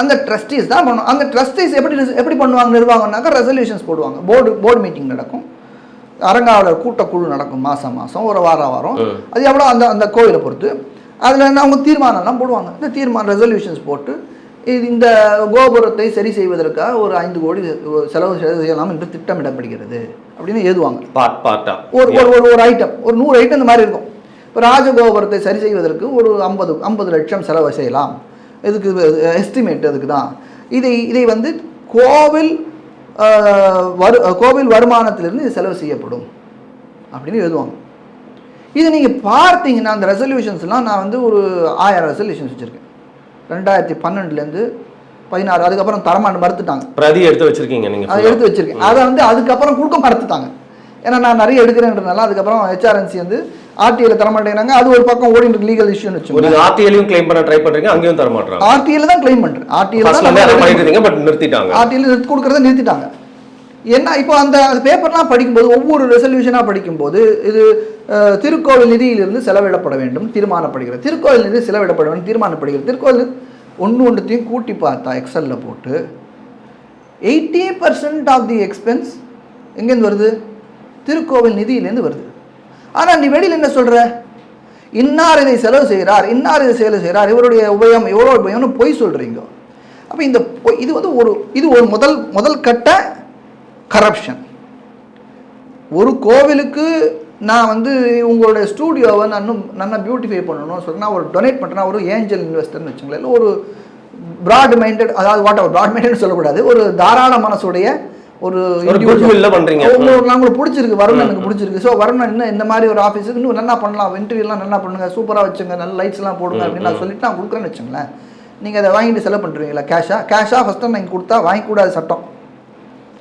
அந்த ட்ரஸ்டீஸ் தான் பண்ணணும். அந்த ட்ரஸ்டீஸ் எப்படி பண்ணுவாங்க நிர்வாகம்னாக்கா ரெசல்யூஷன்ஸ் போடுவாங்க, போர்டு மீட்டிங் நடக்கும், அறங்காவலர் கூட்டக்குழு நடக்கும் மாதம் ஒரு வாரம், அது எவ்வளோ அந்த கோவிலை பொறுத்து அதில் அவங்க தீர்மானம்லாம் போடுவாங்க. இந்த தீர்மானம் ரெசல்யூஷன்ஸ் போட்டு இந்த கோபுரத்தை சரி செய்வதற்காக ஒரு 5 கோடி செலவு செய்யலாம் என்று திட்டமிடப்படுகிறது அப்படின்னு எழுதுவாங்க. ஒரு ஐட்டம் ஒரு 100 ஐட்டம் இந்த மாதிரி இருக்கும். இப்போ ராஜகோபுரத்தை சரி செய்வதற்கு ஒரு 50 லட்சம் செலவு செய்யலாம், இதுக்கு எஸ்டிமேட் அதுக்கு தான். இதை வந்து கோவில் வருமானத்திலிருந்து இது செலவு செய்யப்படும் அப்படின்னு எழுதுவாங்க. இது நீங்கள் பார்த்தீங்கன்னா அந்த ரெசல்யூஷன்ஸ்லாம் நான் வந்து ஒரு 1000 ரெசல்யூஷன்ஸ் வச்சுருக்கேன் 2012லேருந்து 16. அதுக்கப்புறம் தரமாண்டு மறுத்துட்டாங்க. பிரதி எடுத்து வச்சிருக்கீங்க நீங்கள்? அதை எடுத்து வச்சிருக்கேன். அதை வந்து அதுக்கப்புறம் கொடுக்க மறுத்துட்டாங்க, ஏன்னா நான் நிறைய எடுக்கிறேன்றதுனால. அதுக்கப்புறம் ஹெச்ஆர்என்சி வந்து ஆர்டிஐல தரமாட்டேங்கிறாங்க, அது ஒரு பக்கம் ஓடிட்டு லீகல் இஷ்யூன்னு வச்சு ஆர்டிஐலையும் கிளைம் பண்ண ட்ரை பண்ணுறீங்க, அங்கேயும் தரமாட்டாங்க. ஆர்டிஐல தான் கிளைம் பண்ணுறேன், ஆர்டிஐல நிறுத்திட்டாங்க, ஆர்டிஐல நிறுத்தி கொடுக்குறத நிறுத்திட்டாங்க. ஏன்னா இப்போ அந்த பேப்பர்லாம் படிக்கும்போது ஒவ்வொரு ரெசல்யூஷனாக படிக்கும்போது இது திருக்கோவில் நிதியிலிருந்து செலவிடப்பட வேண்டும் தீர்மானப்படுகிறது, திருக்கோவில் நிதி செலவிடப்பட வேண்டும் தீர்மானப்படுகிறது. திருக்கோவில் ஒன்றுத்தையும் கூட்டி பார்த்தா எக்ஸலில் போட்டு 80% ஆஃப் தி எக்ஸ்பென்ஸ் எங்கேருந்து வருது? திருக்கோவில் நிதியிலேருந்து வருது. ஆனால் நீ வெளியில் என்ன சொல்கிற, இன்னார் இதை செலவு செய்கிறார், இன்னார் இதை செலவு செய்கிறார், இவருடைய உபயம் எவ்வளோ உபயம்னு பொய் சொல்கிறீங்க. அப்போ இது வந்து இது ஒரு முதல் கட்ட கரப்ஷன். ஒரு கோவிலுக்கு நான் வந்து உங்களுடைய ஸ்டூடியோவை நல்லா பியூட்டிஃபை பண்ணணும்னு சொன்னால் ஒரு டொனேட் பண்ணுறேன்னா ஒரு ஏஞ்சல் இன்வெஸ்டர்னு வச்சுங்களேன், இல்லை ஒரு ப்ராட் மைண்டட், அதாவது ப்ராட் மைண்டட் சொல்லக்கூடாது, ஒரு தாராள மனசுடைய ஒரு பண்றீங்க. உங்களுக்கு பிடிச்சிருக்கு, வருணன் எனக்கு பிடிச்சிருக்கு. ஸோ வருணன் இன்னும் இந்த மாதிரி ஒரு ஆஃபீஸுக்கு இன்னும் நல்லா பண்ணலாம், இன்டர்வியூலாம் நல்லா பண்ணுங்க, சூப்பராக வச்சுங்க, நல்ல லைட்ஸ்லாம் போடுங்க அப்படின்னு நான் சொல்லிட்டு நான் கொடுக்குறேன்னு வச்சுங்களேன். நீங்கள் அதை வாங்கிட்டு செலவு பண்ணுறீங்களா? கேஷாக ஃபஸ்ட்டு நீங்கள் கொடுத்தா வாங்கிக்கூடாது சட்டம்.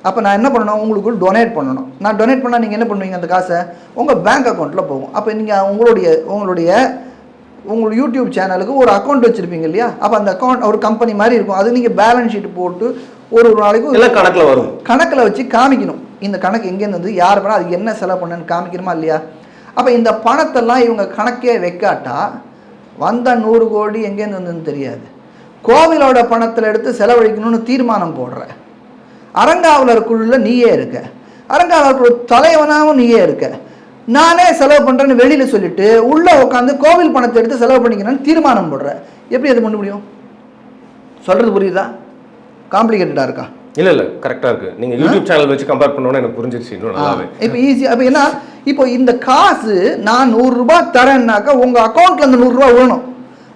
அப்போ நான் என்ன பண்ணணும், உங்களுக்கு டொனேட் பண்ணணும். நான் டொனேட் பண்ணால் நீங்கள் என்ன பண்ணுவீங்க, அந்த காசை உங்கள் பேங்க் அக்கௌண்ட்டில் போகும். அப்போ நீங்கள் உங்களுடைய யூடியூப் சேனலுக்கு ஒரு அக்கௌண்ட் வச்சுருப்பீங்க இல்லையா? அப்போ அந்த அக்கௌண்ட் ஒரு கம்பெனி மாதிரி இருக்கும். அது நீங்கள் பேலன்ஸ் ஷீட் போட்டு ஒரு நாளைக்கு எல்லாம் கணக்கில் வரும். கணக்கில் வச்சு காமிக்கணும். இந்த கணக்கு எங்கேருந்து வந்து யார் பண்ணால் அது என்ன செலவு பண்ணுன்னு காமிக்கணுமா இல்லையா? அப்போ இந்த பணத்தெல்லாம் இவங்க கணக்கே வைக்காட்டா வந்த 100 கோடி எங்கேருந்து வந்ததுன்னு தெரியாது. கோவிலோட பணத்தில் எடுத்து செலவழிக்கணும்னு தீர்மானம் போடுற அறங்காவலர் குழுவில் நீயே இருக்க, அறங்காவலர் குழு தலைவனாகவும் நீயே இருக்க. நானே செலவு பண்ணுறேன்னு வெளியில் சொல்லிட்டு உள்ளே உட்காந்து கோவில் பணத்தை எடுத்து செலவு பண்ணிக்கணும்னு தீர்மானம் போடுற. எப்படி அது பண்ண முடியும்? சொல்கிறது புரியுதா? காம்ப்ளிகேட்டடாக இருக்கா? இல்லை கரெக்டாக இருக்குது. நீங்கள் யூடியூப் சேனல் வச்சு கம்பேர் பண்ணோன்னு எனக்கு புரிஞ்சிருச்சு இன்னும் நல்லாவே. இப்போ ஈஸியாக அப்போ என்ன, இப்போ இந்த காசு நான் 100 ரூபாய் தரேன்னாக்கா உங்கள் அக்கௌண்ட்டில் அந்த 100 ரூபா விழணும்.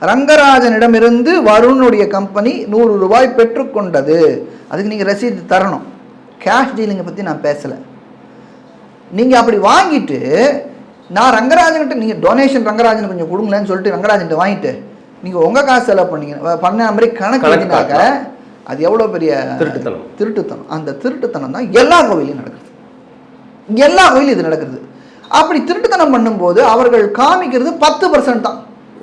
ரங்கராஜனிடமிருந்து வருணுடைய கம்பெனி 100 ரூபாய் பெற்றுக்கொண்டது, அதுக்கு நீங்கள் ரசீது தரணும். கேஷ் டீலிங்கை பற்றி நான் பேசலை. நீங்கள் அப்படி வாங்கிட்டு நான் ரங்கராஜன்கிட்ட நீங்கள் டொனேஷன் ரங்கராஜன் கொஞ்சம் கொடுங்களேன்னு சொல்லிட்டு ரங்கராஜன்கிட்ட வாங்கிட்டு நீங்கள் உங்கள் காசு செலவு பண்ண மாதிரி கணக்கு எழுதினாக்க அது எவ்வளோ பெரிய திருட்டுத்தனம். அந்த திருட்டுத்தனம் தான் எல்லா கோவிலையும் நடக்குது. எல்லா கோவிலும் இது நடக்குது. அப்படி திருட்டுத்தனம் பண்ணும்போது அவர்கள் காமிக்கிறது 10% தான்.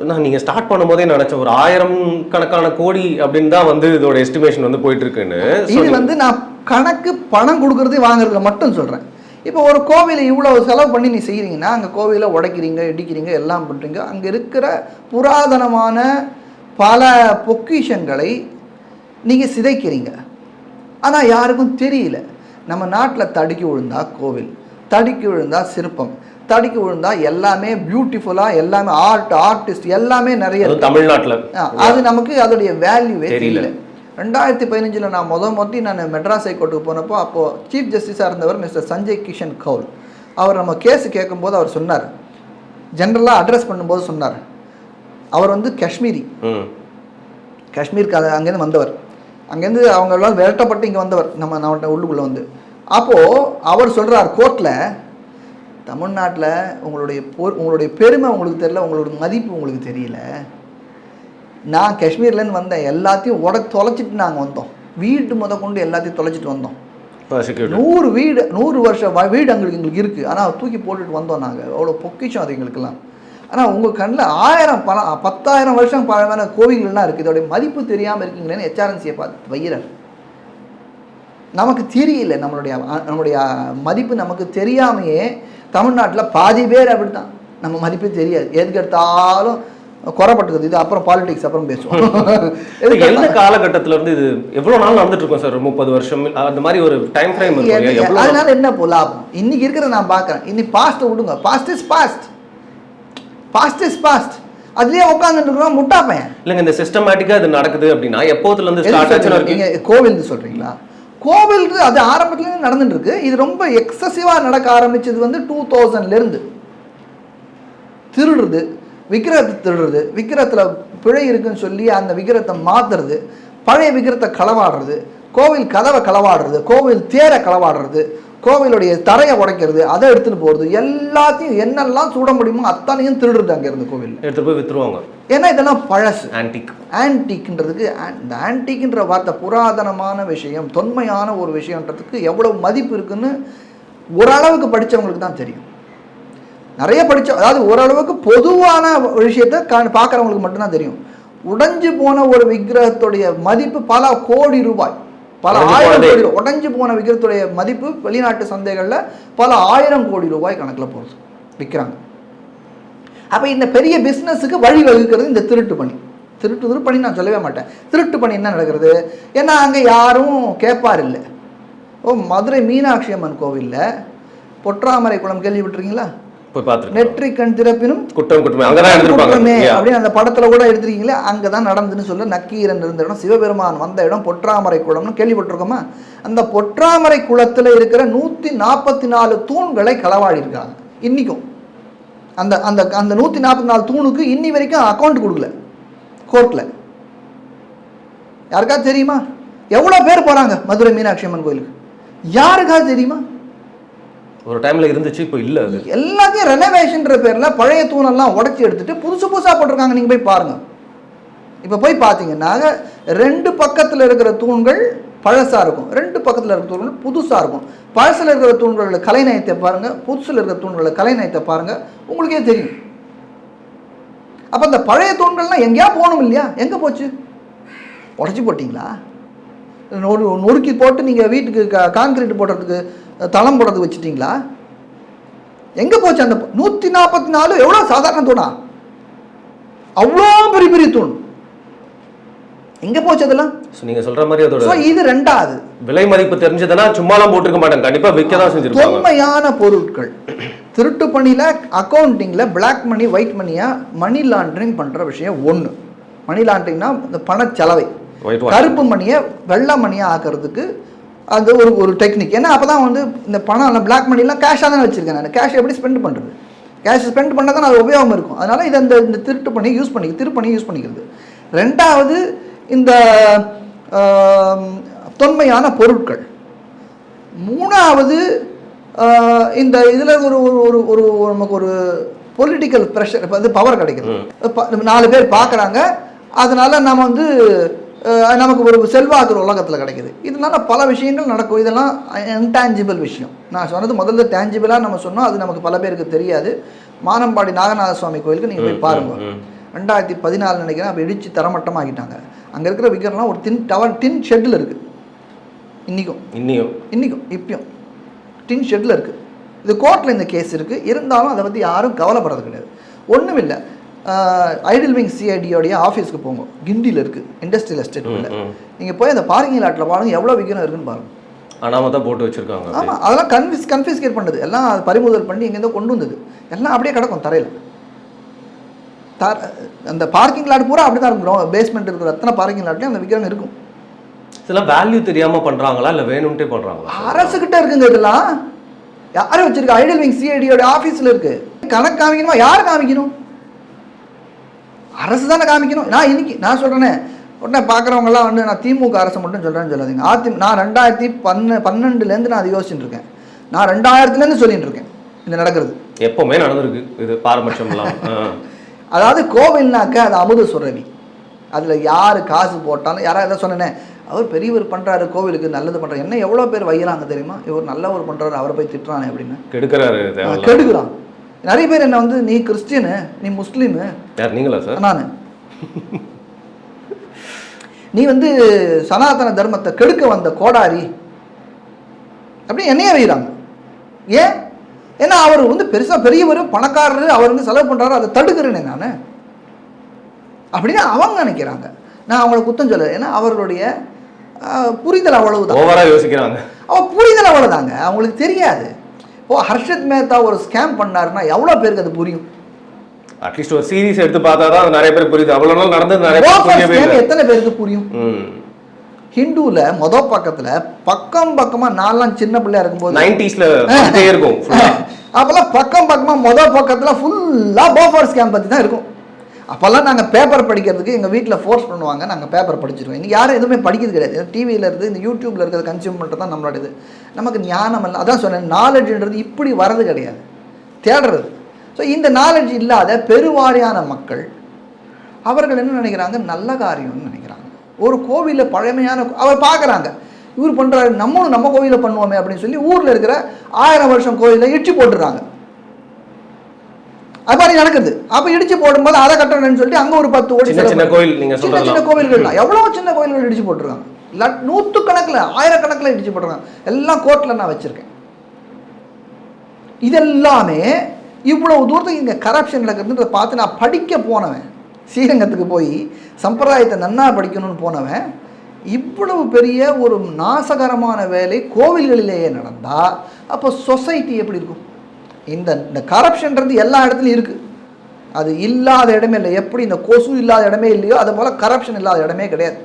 நான் நீங்கள் ஸ்டார்ட் பண்ணும்போதே நினச்சேன் ஒரு 1000 கணக்கான கோடி அப்படின்னு தான் வந்து இதோட எஸ்டிமேஷன் வந்து போயிட்டு இருக்குன்னு. இது வந்து நான் கணக்கு பணம் கொடுக்கறதே வாங்குறதுல மட்டும் சொல்கிறேன். இப்போ ஒரு கோவிலை இவ்வளோ செலவு பண்ணி நீ செய்கிறீங்கன்னா அங்கே கோவிலை உடைக்கிறீங்க, இடிக்கிறீங்க, எல்லாம் பண்ணுறீங்க. அங்கே இருக்கிற புராதனமான பல பொக்கிஷங்களை நீங்கள் சிதைக்கிறீங்க. ஆனால் யாருக்கும் தெரியல. நம்ம நாட்டில் தடுக்கி விழுந்தா கோவில், தடுக்கி விழுந்தா சிற்பம், தடுக்கி விழுந்தா எல்லாமே பியூட்டிஃபுல்லாக, எல்லாமே ஆர்டிஸ்ட் எல்லாமே நிறைய தமிழ்நாட்டில். அது நமக்கு அதோடைய வேல்யூவே தெரியல. 2015 நான் நான் மெட்ராஸ் ஹைகோர்ட்டுக்கு போனப்போ அப்போது சீஃப் ஜஸ்டிஸாக இருந்தவர் மிஸ்டர் சஞ்சய் கிஷன் கவுல். அவர் நம்ம கேஸு கேட்கும்போது அவர் சொன்னார், ஜென்ரலாக அட்ரஸ் பண்ணும்போது சொன்னார், அவர் வந்து காஷ்மீருக்கு அங்கேருந்து வந்தவர், அங்கேருந்து அவங்களாம் விரட்டப்பட்டு இங்கே வந்தவர் நம்ம உள்ளுக்குள்ளே வந்து. அப்போது அவர் சொல்கிறார் கோர்ட்டில், தமிழ்நாட்டில் உங்களுடைய பெருமை உங்களுக்கு தெரியல, உங்களோட மதிப்பு உங்களுக்கு தெரியல. நான் காஷ்மீர்லேருந்து வந்தேன், எல்லாத்தையும் தொலைச்சிட்டு நாங்கள் வந்தோம், வீடு கொண்டு எல்லாத்தையும் தொலைச்சிட்டு வந்தோம். 100 வீடு 100 வருஷம் வீடு எங்களுக்கு இருக்குது, ஆனால் தூக்கி போட்டுட்டு வந்தோம் நாங்கள். அவ்வளோ பொக்கிஷம் அது எங்களுக்கெல்லாம். ஆனால் உங்கள் கண்ணில் 10,000 வருஷம் பழமையான கோவில்கள்லாம் இருக்குது, இதோடைய மதிப்பு தெரியாமல் இருக்கீங்களேன்னு HRNCயை பார்த்து வைகிறார். நமக்கு தெரியல, நம்மளுடைய மதிப்பு நமக்கு தெரியாமையே தமிழ்நாட்டில் பாதி பேர் அப்படி தான். நம்ம மதிப்பு தெரியாது, எதுக்கு எடுத்தாலும் குறைப்பட்டுக்குது. இது அப்புறம் பாலிடிக்ஸ் அப்புறம் பேசுவோம். எந்த காலகட்டத்தில் இருந்து இது எவ்வளோ நாள் நடந்துட்டு இருக்கோம் சார்? 30 வருஷம் அந்த மாதிரி ஒரு டைம் ஃப்ரேம். அதனால என்ன லாபம்? இன்னைக்கு இருக்கிற நான் பார்க்குறேன். இன்னைக்கு பாஸ்ட்டை விடுங்க, பாஸ்ட் இஸ் பாஸ்ட். அதுலேயே உட்காந்துட்டு இருக்கிறோம் முட்டா பையன். இல்லைங்க, இந்த சிஸ்டமேட்டிக்காக இது நடக்குது அப்படின்னா எப்போதுலேருந்து ஸ்டார்ட் ஆச்சு? நீங்கள் கோவில் சொல்கிறீங்களா? கோவில் அது ஆரம்பத்துலேருந்து நடந்துட்டு இருக்கு. இது ரொம்ப எக்ஸசிவாக நடக்க ஆரம்பிச்சது வந்து 2000லேருந்து. திருடுறது, விக்கிரகத்தை திருடுறது, விக்கிரகத்தில் பிழை இருக்குன்னு சொல்லி அந்த விக்கிரகத்தை மாற்றுறது, பழைய விக்கிரகத்தை களவாடுறது, கோவில் கதவை களவாடுறது, கோவில் தேரை களவாடுறது, கோவிலுடைய தரையை உடைக்கிறது, அதை எடுத்துகிட்டு போகிறது, எல்லாத்தையும் என்னெல்லாம் சுட முடியுமோ அத்தனையும் திருடுறது. அங்கேருந்து கோவில் எடுத்துகிட்டு போய் விற்றுருவாங்க. ஏன்னா இதெல்லாம் பழசு, ஆன்டிக்ன்றதுக்கு இந்த ஆன்டிக்ன்ற வார்த்தை புராதனமான விஷயம், தொன்மையான ஒரு விஷயன்றதுக்கு எவ்வளவு மதிப்பு இருக்குன்னு ஓரளவுக்கு படித்தவங்களுக்கு தான் தெரியும். நிறைய அதாவது ஓரளவுக்கு பொதுவான விஷயத்தை பார்க்குறவங்களுக்கு மட்டும்தான் தெரியும். உடைஞ்சு போன ஒரு விக்கிரகத்துடைய மதிப்பு பல கோடி ரூபாய், பல 1000 கோடி. உடைஞ்சு போன விக்கிரகத்துடைய மதிப்பு வெளிநாட்டு சந்தைகளில் பல 1000 கோடி ரூபாய் கணக்கில் போகிறது, விற்கிறாங்க. அப்போ இந்த பெரிய பிஸ்னஸுக்கு வழி வகுக்கிறது இந்த திருட்டு பணி நான் சொல்லவே மாட்டேன். திருட்டு பணி என்ன நடக்கிறது? ஏன்னா அங்கே யாரும் கேட்பார் இல்லை. மதுரை மீனாட்சி அம்மன் கோவிலில் பொற்றாமரை குளம் கேள்விப்பட்டிருக்கீங்களா? நெற்றிக்கண் திறப்பினும் குற்றமே அப்படின்னு அந்த படத்துல கூட எடுத்துருக்கீங்களே, அங்கதான் நடந்துன்னு சொல்ல நக்கீரன் இருந்த இடம், சிவபெருமான் வந்த இடம் பொற்றாமரை குளம்னு கேள்விப்பட்டிருக்கோமா? அந்த பொற்றாமரை குளத்துல இருக்கிற 144 தூண்களை களவாடி இருக்காங்க இன்னைக்கும். அந்த அந்த அந்த 144 தூணுக்கு இன்னி வரைக்கும் அக்கௌண்ட் கொடுக்கல கோர்ட்ல. யாருக்கா தெரியுமா எவ்வளவு பேர் போறாங்க மதுரை மீனாட்சி அம்மன் கோயிலுக்கு? யாருக்காவது தெரியுமா? ஒரு டைம்ல இருந்துச்சு, இப்போ இல்ல. அது எல்லாத்தையும் ரெனோவேஷன்ற பேர்ல பழைய தூணெல்லாம் உடைச்சி எடுத்துட்டு புதுசு புதுசா போட்டிருக்காங்க. நீங்க போய் பாருங்க. இப்ப போய் பார்த்தீங்கன்னா 2 பக்கத்துல இருக்கிற தூண்கள் பழசா இருக்கும், 2 பக்கத்துல இருக்கிற தூண்கள் புதுசா இருக்கும். பழசுல இருக்கிற தூண்களோட கலைநயத்தை பாருங்க, புதுசுல இருக்கிற தூண்களோட கலைநயத்தை பாருங்க, உங்களுக்கே தெரியும். அப்ப அந்த பழைய தூண்கள்லாம் எங்கேயா போகணும் இல்லையா? எங்க போச்சு? உடச்சி போட்டிங்களா? நொறுக்கி போட்டு நீங்க வீட்டுக்கு கான்கிரீட் போடுறதுக்கு தளம் போடுறது வச்சுட்டீங்களா? எங்க போச்சு அந்த 144? எவ்வளவு சாதாரண தூணா? அவ்வளோ பெரிய பெரிய தூண் எங்க போச்சு அதெல்லாம்? நீங்க சொல்ற மாதிரி அதோட இது ரெண்டாவது. விலை மதிப்பு தெரிஞ்சதுன்னா சும்மாலாம் போட்டுருக்க மாட்டாங்க, கண்டிப்பா விற்க தான் செஞ்சிருப்பாங்க. தொன்மையான பொருட்கள் திருட்டு பணியில, அக்கௌண்டிங்ல பிளாக் மணி ஒயிட் மணியா மணி லாண்டரிங் பண்ற விஷயம் ஒண்ணு. மணி லாண்டரிங்னா இந்த பணச்செலவை, கருப்பு மணியை வெள்ளை மணியா ஆக்கிறதுக்கு அது ஒரு டெக்னிக். ஏன்னா அப்பதான் வந்து இந்த பணம் பிளாக் மணிலாம் கேஷாக தானே வச்சிருக்கேன் நான். கேஷ் எப்படி ஸ்பெண்ட் பண்றது? கேஷ் ஸ்பெண்ட் பண்ணால் தான் அது உபயோகம் இருக்கும். அதனால இதை இந்த திருட்டு பண்ணி யூஸ் பண்ணிக்கிறது. ரெண்டாவது இந்த தொன்மையான பொருட்கள். மூணாவது இந்த இதில் ஒரு நமக்கு ஒரு பொலிட்டிக்கல் ப்ரெஷர், அது பவர் கிடைக்குது. 4 பேர் பார்க்குறாங்க, அதனால நம்ம வந்து நமக்கு ஒரு செல்வாக்கு உலகத்தில் கிடைக்குது. இதனால பல விஷயங்கள் நடக்கும். இதெல்லாம் இன்டான்ஜிபிள் விஷயம். நான் சொன்னது முதல்ல டேஞ்சிபிளாக நம்ம சொன்னோம், அது நமக்கு பல பேருக்கு தெரியாது. மானம்பாடி நாகநாத சுவாமி கோயிலுக்கு நீங்கள் போய் பாருங்கள். 2014 நினைக்கிறேன், அப்போ இடித்து தரமட்டமாகிட்டாங்க. அங்கே இருக்கிற விக்கிரம்லாம் ஒரு டின் ஷெட்டில் இருக்குது. இப்பயும் டின் ஷெட்டில் இருக்குது. இது கோர்ட்டில் இந்த கேஸ் இருக்குது. இருந்தாலும் அதை பற்றி யாரும் கவலைப்படுறது கிடையாது. ஒன்றும் இல்லை. ஐடில் விங் சிஐடியோடைய ஆஃபீஸ்க்கு போங்க, கிண்டியில் இருக்குது, இண்டஸ்ட்ரியல் எஸ்டேட்டில். நீங்கள் போய் அந்த பார்க்கிங் லாட்டில் பாருங்கள் எவ்வளோ விக்கிரம் இருக்குன்னு பாருங்கள். ஆனால் தான் போட்டு வச்சுருக்காங்க. ஆமாம், அதெல்லாம் கன்ஃபிஸ்கேட் பண்ணது, எல்லாம் பறிமுதல் பண்ணி இங்கேருந்து கொண்டு வந்தது, எல்லாம் அப்படியே கிடக்கும் தரையில். அந்த பார்க்கிங் லாட் பூரா அப்படி தான் இருக்கும். பேஸ்மெண்ட் இருக்கிற அத்தனை பார்க்கிங் லாட்லையும் அந்த விக்கிரம் இருக்கும். இதெல்லாம் வேல்யூ தெரியாமல் பண்ணுறாங்களா இல்லை வேணும்ட்டே பண்ணுறாங்களா? அரசுக்கிட்ட இருக்குங்க இதெல்லாம். யாரும் வச்சிருக்கா? ஐடில் விங் சிஐடியோட ஆஃபீஸில் இருக்குது. கணக்கு காமிக்கணுமா? யார் காமிக்கணும்? அரசு தானே காமிக்கணும். நான் சொல்கிறேனே, உடனே பார்க்குறவங்கலாம் வந்து நான் திமுக அரசு மட்டும் சொல்கிறேன்னு சொல்லாதீங்க. நான் 2012 நான் அதை யோசிச்சுட்டு இருக்கேன். நான் 2000 சொல்லிட்டு இருக்கேன் இது நடக்கிறது. எப்பவுமே நடந்திருக்கு இது பாரபட்சம்லாம். அதாவது கோவில்னாக்க அது அமுத சுரவி, அதில் யார் காசு போட்டாலும். யாராவது எதை சொன்னேன், அவர் பெரியவர் பண்ணுறாரு, கோவிலுக்கு நல்லது பண்ணுறாரு, என்ன எவ்வளோ பேர் வையலாங்க தெரியுமா? இவர் நல்லவர் பண்ணுறாரு, அவரை போய் திட்டுறானே அப்படின்னு கெடுக்கிறான். நிறைய பேர் என்ன வந்து, நீ கிறிஸ்டியனு, நீ முஸ்லீமு. யார் நீங்களா சார்? நான். நீ வந்து சனாதன தர்மத்தை கெடுக்க வந்த கோடாரி அப்படி என்னையே வைக்கிறாங்க. ஏன்? ஏன்னா அவர் வந்து பெருசாக பெரியவர், பணக்காரரு, அவர் வந்து செலவு பண்ணுறாரு, அதை தடுக்கிறேனே நான் அப்படின்னு அவங்க நினைக்கிறாங்க. நான் அவங்கள குத்தம் சொல்ல, ஏன்னா அவர்களுடைய புரிதல் அவ்வளவுதான். ஓவராக யோசிக்கிறாங்க. புரிதல் அவ்வளோதாங்க, அவங்களுக்கு தெரியாது. ஹர்ஷத் மேத்தா ஒரு ஸ்கேம் பண்ணாருன்னா எவ்வளோ பேருக்கு அது புரியும்? அட்லீஸ்ட் ஒரு சீரிஸ் எடுத்து பார்த்தா தான் நிறைய பேர் புரியுது. அவ்வளோ நாள் நடந்தது நிறைய பேருக்கு எத்தனை பேருக்கு புரியும்? ஹிந்துல பக்கத்துல பக்கமா நான்லாம் சின்ன பிள்ளையா இருக்கும்போது 90s இருக்கும். அப்பெல்லாம் பக்கமா பக்கத்துல ஃபுல்லா போஃபோர் ஸ்கேம் பத்தி தான் இருக்கும். அப்போல்லாம் நாங்கள் பேப்பர் படிக்கிறதுக்கு எங்கள் வீட்டில் ஃபோர்ஸ் பண்ணுவாங்க, நாங்கள் பேப்பர் படிச்சிருவோம். இன்றைக்கி யாரும் எதுவுமே படிக்கிறது கிடையாது. டிவியில் இருக்குது, இந்த யூடியூப்பில் இருக்கிறது கன்சியூம் பண்ணுறது தான் நம்மளோட இது. நமக்கு ஞானம் இல்லை. அதான் சொன்னேன், நாலேஜ்ன்றது இப்படி வர்றது கிடையாது, தேடுறது. ஸோ இந்த நாலேஜ் இல்லாத பெருவாரியான மக்கள் அவர்கள் என்ன நினைக்கிறாங்க, நல்ல காரியம்னு நினைக்கிறாங்க. ஒரு கோவிலில் பழமையான அவர் பார்க்குறாங்க, இவர் பண்ணுறாரு, நம்மளும் நம்ம கோவிலில் பண்ணுவோமே அப்படின்னு சொல்லி ஊரில் இருக்கிற 1000 வருஷம் கோவிலில் இடிச்சு போட்டுடுறாங்க. அது மாதிரி நடக்குது. அப்போ இடிச்சு போடும்போது அதை கட்டணும்னு சொல்லிட்டு அங்கே ஒரு 10 கோடி சின்ன சின்ன கோவில்கள், எவ்வளோ சின்ன கோவில்கள் இடிச்சு போட்டுருக்காங்க. நூற்றுக்கணக்கில், ஆயிரக்கணக்கில் இடிச்சு போட்டுருக்காங்க. எல்லாம் கோர்ட்டில் நான் வச்சுருக்கேன். இதெல்லாமே இவ்வளவு தூரத்துக்கு இங்கே கரப்ஷன் நடக்கிறதுன்றதை பார்த்து நான் படிக்க போனவன், ஸ்ரீரங்கத்துக்கு போய் சம்பிரதாயத்தை நன்னா படிக்கணும்னு போனவன், இவ்வளவு பெரிய ஒரு நாசகரமான வேலை கோவில்களிலேயே நடந்தால் அப்போ சொசைட்டி எப்படி இருக்கும்? இந்த கரப்ஷன்றது எல்லா இடத்துலையும் இருக்குது. அது இல்லாத இடமே இல்லை. எப்படி இந்த கொசு இல்லாத இடமே இல்லையோ அது போல் கரப்ஷன் இல்லாத இடமே கிடையாது.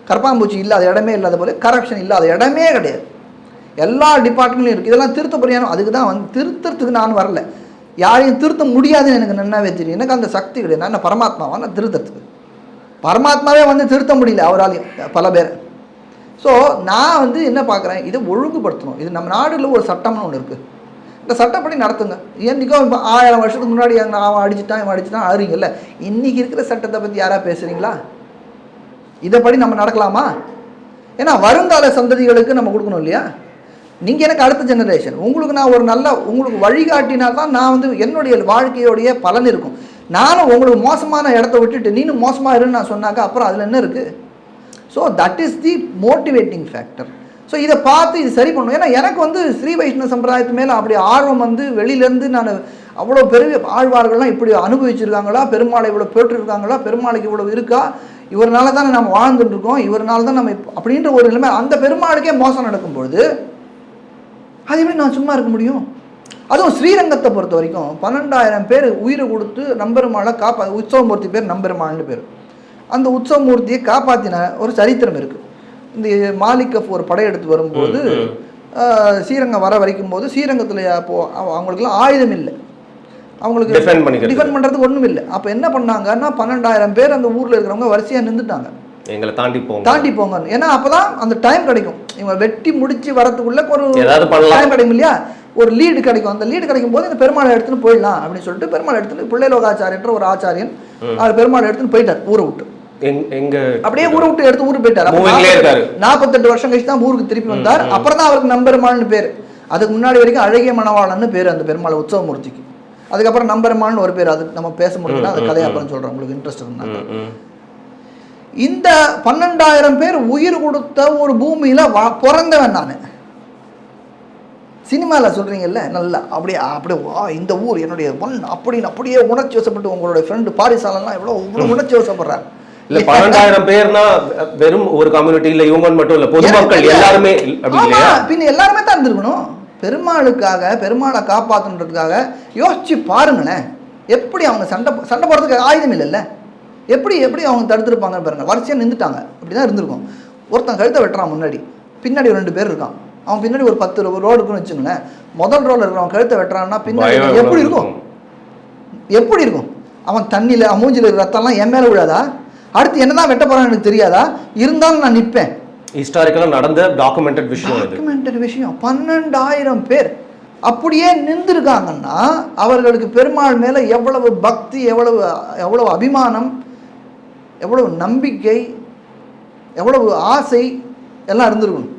கரப்பாம்பூச்சி இல்லாத இடமே இல்லாத போல கரப்ஷன் இல்லாத இடமே கிடையாது. எல்லா டிபார்ட்மெண்ட்லையும் இருக்குது. இதெல்லாம் திருத்த புரியணும். அதுக்கு தான் வந்து திருத்தறதுக்கு நான் வரல. யாரையும் திருத்த முடியாதுன்னு எனக்கு நன்னாவே தெரியும். எனக்கு அந்த சக்தி கிடையாது. நான் பரமாத்மாவா நான் திருத்தறதுக்கு. பரமாத்மாவே வந்து திருத்த முடியல அவராலையும் பல பேர். ஸோ நான் வந்து என்ன பார்க்குறேன், இதை ஒழுங்குபடுத்தணும். இது நம்ம நாடுல ஒரு சட்டம்னு ஒன்று இருக்குது. இந்த சட்டப்படி நடத்துங்க. என்றைக்கோ இப்போ 1000 வருஷத்துக்கு முன்னாடி அவன் அடிச்சுட்டான் இவன் அடிச்சுட்டான் ஆறுங்கல்ல. இன்றைக்கி இருக்கிற சட்டத்தை பற்றி யாராவது பேசுகிறீங்களா? இதைப்படி நம்ம நடக்கலாமா? ஏன்னா வருங்கால சந்ததிகளுக்கு நம்ம கொடுக்கணும் இல்லையா? நீங்கள் எனக்கு அடுத்த ஜெனரேஷன், உங்களுக்கு நான் ஒரு நல்ல உங்களுக்கு வழிகாட்டினால் தான் நான் வந்து என்னுடைய வாழ்க்கையோடைய பலன் இருக்கும். நானும் உங்களுக்கு மோசமான இடத்த விட்டுட்டு நீனும் மோசமாக இருன்னு நான் சொன்னாக்கா அப்புறம் அதில் என்ன இருக்குது? So that is the motivating factor. So இதை பார்த்து இது சரி பண்ணணும். ஏன்னா எனக்கு வந்து ஸ்ரீ வைஷ்ணவ சம்பிரதாயத்து மேலே அப்படி ஆர்வம் வந்து வெளியிலேருந்து நான் அவ்வளோ பெரிய ஆழ்வார்கள்லாம் இப்படி அனுபவிச்சிருக்காங்களா, பெருமாளை இவ்வளோ போட்டிருக்காங்களா, பெருமாளுக்கு இவ்வளோ இருக்கா, இவரால் தானே நம்ம வாழ்ந்துட்டுருக்கோம், இவரால் தான் நம்ம அப்படின்ற ஒரு நிலைமை. அந்த பெருமாளுக்கே மோசம் நடக்கும்பொழுது அது எப்படி நான் சும்மா இருக்க முடியும்? அதுவும் ஸ்ரீரங்கத்தை பொறுத்த வரைக்கும் 12,000 பேர் உயிரை கொடுத்து நம்பெருமாளை உற்சவமூர்த்தி பேர் நம்பெருமாள்னு பேர். அந்த உற்சவமூர்த்தியை காப்பாற்றின ஒரு சரித்திரம் இருக்குது. இந்த மாலிகப் ஒரு படையெடுத்து வரும்போது ஸ்ரீரங்கம் வர வரைக்கும் போது ஸ்ரீரங்கத்தில் அவங்களுக்குலாம் ஆயுதம் இல்லை, அவங்களுக்கு டிஃபெண்ட் பண்ணுறதுக்கு ஒன்றும் இல்லை. அப்போ என்ன பண்ணாங்கன்னா 12,000 பேர் அந்த ஊரில் இருக்கிறவங்க வரிசையாக நின்றுட்டாங்க, எங்களை தாண்டி போங்க. ஏன்னா அப்போதான் அந்த டைம் கிடைக்கும், இவங்க வெட்டி முடிச்சு வரதுக்குள்ள ஒரு டைம் கிடைக்கும் இல்லையா, ஒரு லீடு கிடைக்கும். அந்த லீடு கிடைக்கும் போது இந்த பெருமாளை எடுத்துன்னு போயிடலாம் அப்படின்னு சொல்லிட்டு பெருமாள் எடுத்துன்னு பிள்ளைலோகாச்சாரியன்ற ஒரு ஆச்சாரியன் அவர் பெருமாள் எடுத்துன்னு போயிட்டார் ஊரை விட்டு. அப்படியே ஊரை விட்டு எடுத்து ஊருக்கு போயிட்டார். 48 வருஷம் கழிச்சு தான் ஊருக்கு திருப்பி வந்தார். அப்புறம் தான் அவருக்கு நம்பெருமாள்னு பேர். அதுக்கு முன்னாடி வரைக்கும் அழகிய மணவாளன்னு பேர் அந்த பெருமாள் உற்சவமூர்த்திக்கு. அதுக்கப்புறம் நம்பெருமாள்னு ஒரு பேர். அது நம்ம பேச முடியல, அந்த கதையை அப்புறம் சொல்றேன் உங்களுக்கு இன்ட்ரெஸ்ட் இருந்தாங்க. இந்த 12,000 பேர் உயிர் கொடுத்த ஒரு பூமியில பிறந்தவன் நான். சினிமாவில் சொல்றீங்கல்ல நல்லா அப்படியே இந்த ஊர் என்னுடைய அப்படின்னு அப்படியே உணர்ச்சி வசப்பட்டு உங்களுடைய ஃப்ரெண்டு பாரிசாலெல்லாம் எவ்வளோ உணர்ச்சி வசப்படுறாரு. இல்ல 12,000 பேர்னா வெறும் ஒரு கம்யூனிட்டி இல்ல, இவங்க மட்டும் இல்ல, பொதுமக்கள் எல்லாருமே. பின்ன எல்லாருமே தான் இருந்திருக்கணும். பெருமாளுக்காக, பெருமாளை காப்பாற்றுன்றதுக்காக யோசிச்சு பாருங்களேன். எப்படி அவங்க சண்டை போடுறதுக்கு ஆயுதம் இல்லைல்ல, எப்படி அவங்க தடுத்துருப்பாங்க பாருங்க. வரிசையாக நின்றுட்டாங்க, அப்படிதான் இருந்திருக்கும். ஒருத்தன் கழுத்தை வெட்டுறான் முன்னாடி, பின்னாடி 2 பேர் இருக்கான். அவன் பின்னாடி ஒரு 10 ரோடு இருக்குன்னு வச்சுங்களேன். முதல் ரோல இருக்கிறவன் கழுத்தை வெட்டுறான்னா பின்னாடி எப்படி இருக்கும்? அவன் தண்ணியில் மூஞ்சில் இருக்கிற ரத்தம்லாம் என் மேலே விழாதா? அடுத்து என்னதான் வெட்ட போறான்னு எனக்கு தெரியாதா? இருந்தாலும் நான் நிற்பேன். ஹிஸ்டாரிக்கலா நடந்த டாக்குமெண்டட் விஷயம். 12,000 பேர் அப்படியே நின்றுருக்காங்கன்னா அவர்களுக்கு பெருமாள் மேலே எவ்வளவு பக்தி, எவ்வளவு அபிமானம், எவ்வளவு நம்பிக்கை, எவ்வளவு ஆசை எல்லாம் இருந்திருக்கணும்.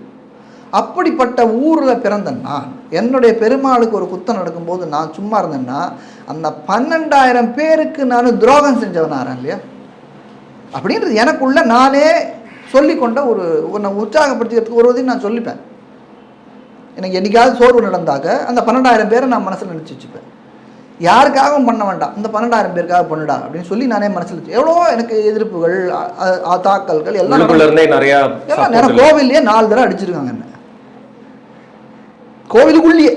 அப்படிப்பட்ட ஊரில் பிறந்தேன்னா, என்னுடைய பெருமாளுக்கு ஒரு குத்தம் நடக்கும்போது நான் சும்மா இருந்தேன்னா அந்த 12,000 பேருக்கு நான் துரோகம் செஞ்சவனாரன் இல்லையா? அப்படின்றது எனக்குள்ள நானே சொல்லிக்கொண்ட ஒரு உற்சாகப்படுத்திக்கிறதுக்கு ஒரு உதவி நான் சொல்லிப்பேன். எனக்கு என்னைக்காவது சோர்வு நடந்தாக்க அந்த 12,000 பேரை நான் மனசில் நினச்சி வச்சுப்பேன். யாருக்காகவும் பண்ண வேண்டாம், இந்த 12,000 பேருக்காக பண்ணுடா அப்படின்னு சொல்லி நானே மனசில் வச்சு. எவ்வளோ எனக்கு எதிர்ப்புகள், தாக்கல்கள் எல்லாம் நிறையா. கோவில்லையே 4 தடவை அடிச்சிருக்காங்க என்ன, கோவிலுக்குள்ளேயே.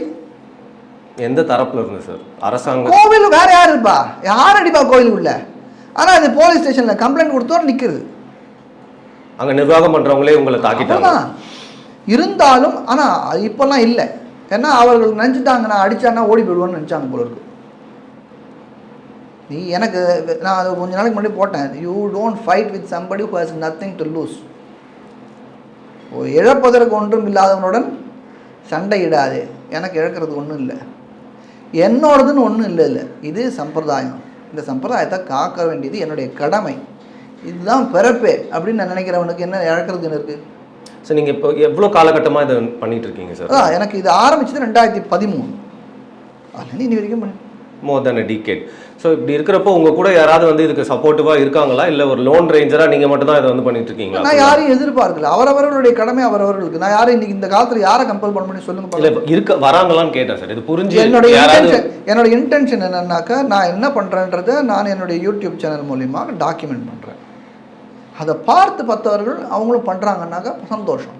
எந்த தரப்புல இருந்து சார்? அரசாங்கம்? கோவில் வேற யார் இருப்பா, யார் அடிப்பா கோவிலுக்குள்ள? ஆனால் அது போலீஸ் ஸ்டேஷனில் கம்ப்ளைண்ட் கொடுத்தோம் நிற்குது. அங்கே நிர்வாகம் பண்ணுறவங்களே உங்களை தாக்கிட்டாங்க. இருந்தாலும் ஆனால் இப்போல்லாம் இல்லை. ஏன்னா அவர்கள் நினச்சிட்டாங்க நான் அடித்தான்னா ஓடி போயிடுவோன்னு நினச்சாங்க போல இருக்கு. நீ எனக்கு நான் அதை கொஞ்ச நாளைக்கு முன்னாடி போட்டேன், you don't fight with somebody who has nothing to lose. இழப்பதற்கு ஒன்றும் இல்லாதவனுடன் சண்டையிடாதே. எனக்கு இழக்கிறதுக்கு ஒன்றும் இல்லை, என்னோடதுன்னு ஒன்றும் இல்லை. இது சம்பிரதாயம், இந்த சம்பிரதாயத்தை காக்க வேண்டியது என்னுடைய கடமை, இதுதான் பிறப்பே அப்படின்னு நான் நினைக்கிறவனுக்கு என்ன இழக்கிறதுன்னு இருக்குது. சார் நீங்கள் இப்போ எவ்வளோ காலகட்டமாக இதை பண்ணிகிட்டு இருக்கீங்க சார்? எனக்கு இது ஆரம்பிச்சது 2013. அதுலேருந்து இனி வரைக்கும் பண்ணி மோர் தென் a decade. ஸோ இப்படி இருக்கிறப்போ உங்கள் கூட யாராவது வந்து இதுக்கு சப்போர்ட்டிவாக இருக்காங்களா, இல்லை ஒரு லோன் ரேஞ்சராக நீங்கள் மட்டும் தான் இதை வந்து பண்ணிட்டு இருக்கீங்களா? நான் யாரையும் எதிர்பார்க்கல, அவரவர்களுடைய கடமை அவரவர்களுக்கு. நான் யாரும் இன்னைக்கு இந்த காலத்தில் யாரை கம்பல் பண்ண முடியும் சொல்லுங்க. இல்லை வராங்களான்னு கேட்டேன் சார். இது புரிஞ்சு என்னோட இன்டென்ஷன் என்னன்னாக்கா, நான் என்ன பண்ணுறேன்றதை நான் என்னுடைய யூடியூப் சேனல் மூலியமாக டாக்குமெண்ட் பண்ணுறேன். அதை பார்த்து பார்த்தவர்கள் அவங்களும் பண்ணுறாங்கன்னாக்கா சந்தோஷம்.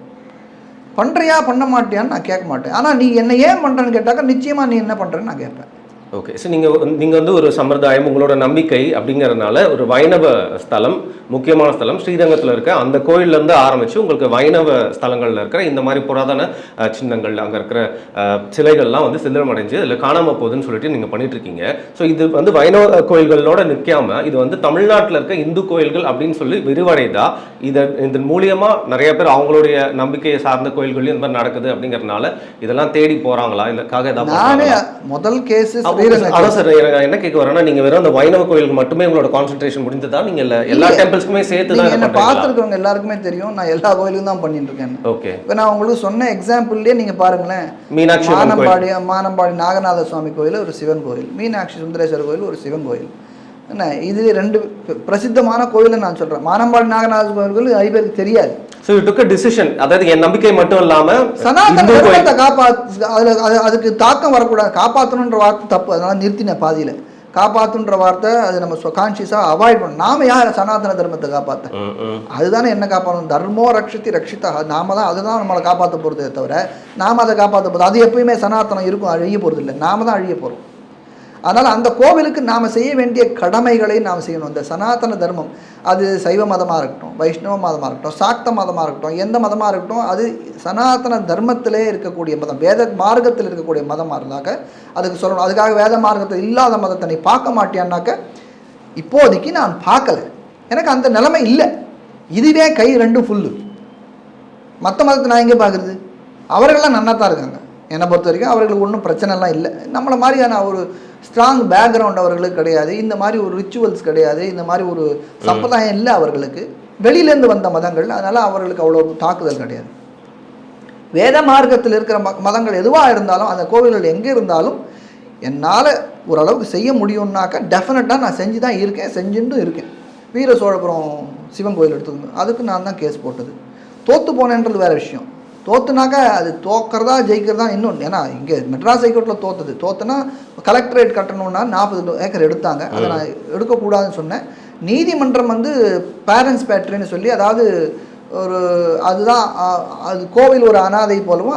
பண்ணுறியா பண்ண மாட்டியான்னு நான் கேட்க மாட்டேன். ஆனால் நீ என்ன ஏன் பண்ணுறேன்னு கேட்டாக்கா நிச்சயமாக நீ என்ன பண்ணுறேன்னு நான் கேட்பேன். ஓகே. ஸோ நீங்கள் வந்து ஒரு சம்பிரதாயம், உங்களோட நம்பிக்கை அப்படிங்கிறதுனால ஒரு வைணவ ஸ்தலம், முக்கியமான ஸ்தலம் ஸ்ரீரங்கத்தில் இருக்க அந்த கோயிலேருந்து ஆரம்பித்து உங்களுக்கு வைணவ ஸ்தலங்களில் இருக்கிற இந்த மாதிரி புராதன சின்னங்கள், அங்கே இருக்கிற சிலைகள்லாம் வந்து சிதிலமடைஞ்சு இதில் காணாமல் போகுதுன்னு சொல்லிட்டு நீங்கள் பண்ணிட்டுருக்கீங்க. ஸோ இது வந்து வைணவ கோயில்களோட நிற்காம இது வந்து தமிழ்நாட்டில் இருக்க இந்து கோயில்கள் அப்படின்னு சொல்லி விரிவடைதா, இதன் மூலியமாக நிறைய பேர் அவங்களுடைய நம்பிக்கையை சார்ந்த கோயில்கள்லையும் இந்த மாதிரி நடக்குது அப்படிங்கிறதுனால இதெல்லாம் தேடி போகிறாங்களா, இதுக்காக ஏதாவது முதல் கேஸ் அதான் சார் என்ன கேட்க வரேன்னா, நீங்க வெறும் அந்த வைணவ கோயிலுக்கு மட்டுமே உங்களோட கான்சென்ட்ரேஷன் முடிஞ்சதா, நீங்க எல்லா டெம்பிள்ஸ்க்குமே சேர்த்து தான் என்ன பார்த்துருக்கவங்க எல்லாருக்குமே தெரியும், நான் எல்லா கோயிலுக்கும் தான் பண்ணிட்டு இருக்கேன். ஓகே. இப்போ நான் உங்களுக்கு சொன்ன எக்ஸாம்பிள்லேயே நீங்க பாருங்களேன், மீனாட்சி மானம்பாடி நாகநாத சுவாமி கோயில் ஒரு சிவன் கோயில், மீனாட்சி சுந்தரேஸ்வரர் கோயில் ஒரு சிவன் கோயில். என்ன இது ரெண்டு பிரசித்தமான கோயிலை நான் சொல்றேன். மானம்பாடி நாகநாத கோயில் நிறைய பேருக்கு தெரியாது. So you took a decision, அதாவது என் நம்பிக்கை மட்டும் இல்லாம சனாதன தர்மத்தை அதுக்கு தாக்கம் வரக்கூடாது. காப்பாற்றணுன்ற வார்த்தை தப்பு, அதனால நிறுத்தின பாதியில. காப்பாற்றுன்ற வார்த்தை அது நம்ம கான்சியஸாக அவாய்ட் பண்ணணும். நாம யார் சனாதன தர்மத்தை காப்பாற்ற? அதுதானே என்ன காப்பாற்றணும்? தர்மோ ரக்ஷித்தி ரக்ஷிதா, நாம தான் அதுதான் நம்மளை காப்பாற்ற போகிறதே தவிர நாம அதை காப்பாற்ற போகிறது. அது எப்பயுமே சனாதனம் இருக்கும், அழிய போகிறது இல்லை, நாம தான் அழிய போகிறோம். அதனால் அந்த கோவிலுக்கு நாம் செய்ய வேண்டிய கடமைகளை நாம் செய்யணும். இந்த சனாதன தர்மம், அது சைவ மதமாக இருக்கட்டும், வைஷ்ணவ மதமாக இருக்கட்டும், சாக்த மதமாக இருக்கட்டும், எந்த மதமாக இருக்கட்டும், அது சனாதன தர்மத்திலே இருக்கக்கூடிய மதம், வேத மார்க்கத்தில் இருக்கக்கூடிய மதமாக இருந்தாக்க அதுக்கு சொல்லணும். அதுக்காக வேத மார்க்கத்தில் இல்லாத மதத்தை நீ பார்க்க மாட்டியான்னாக்க, இப்போதைக்கு நான் பார்க்கலை, எனக்கு அந்த நிலைமை இல்லை, இதுவே கை ரெண்டும் ஃபுல்லு. மற்ற மதத்தை நான் எங்கே பார்க்குறது? அவர்கள்லாம் நல்லா தான் இருக்காங்க, என்னை பொறுத்த வரைக்கும் அவர்களுக்கு ஒன்றும் பிரச்சனைலாம் இல்லை. நம்மளை மாதிரியான ஒரு ஸ்ட்ராங் பேக்ரவுண்ட் அவர்களுக்கு கிடையாது, இந்த மாதிரி ஒரு ரிச்சுவல்ஸ் கிடையாது, இந்த மாதிரி ஒரு சம்பிரதாயம் இல்லை அவர்களுக்கு, வெளியிலேருந்து வந்த மதங்கள். அதனால் அவர்களுக்கு அவ்வளோ தாக்குதல் கிடையாது. வேத மார்க்கத்தில் இருக்கிற மதங்கள் எதுவாக இருந்தாலும், அந்த கோவில்கள் எங்கே இருந்தாலும் என்னால் ஓரளவுக்கு செய்ய முடியும்னாக்கா டெஃபினட்டாக நான் செஞ்சு தான் இருக்கேன், செஞ்சுட்டும் இருக்கேன். வீர சோழபுரம் சிவன் கோயில் எடுத்துக்கணும், அதுக்கு நான் தான் கேஸ் போட்டது. தோற்று போனேன்றது வேறு விஷயம். தோற்றுனாக்கா அது தோக்கிறதா ஜெயிக்கிறதா இன்னொன்று. ஏன்னா இங்கே மெட்ராஸ் ஹைகோர்ட்டில் தோற்றுனா கலெக்டரேட் கட்டணுன்னா 40 ஏக்கர் எடுத்தாங்க, அதை நான் எடுக்கக்கூடாதுன்னு சொன்னேன். நீதிமன்றம் வந்து பேரண்ட்ஸ் பேட்ரின்னு சொல்லி, அதாவது ஒரு அதுதான் அது கோவில் ஒரு அனாதை போலவும்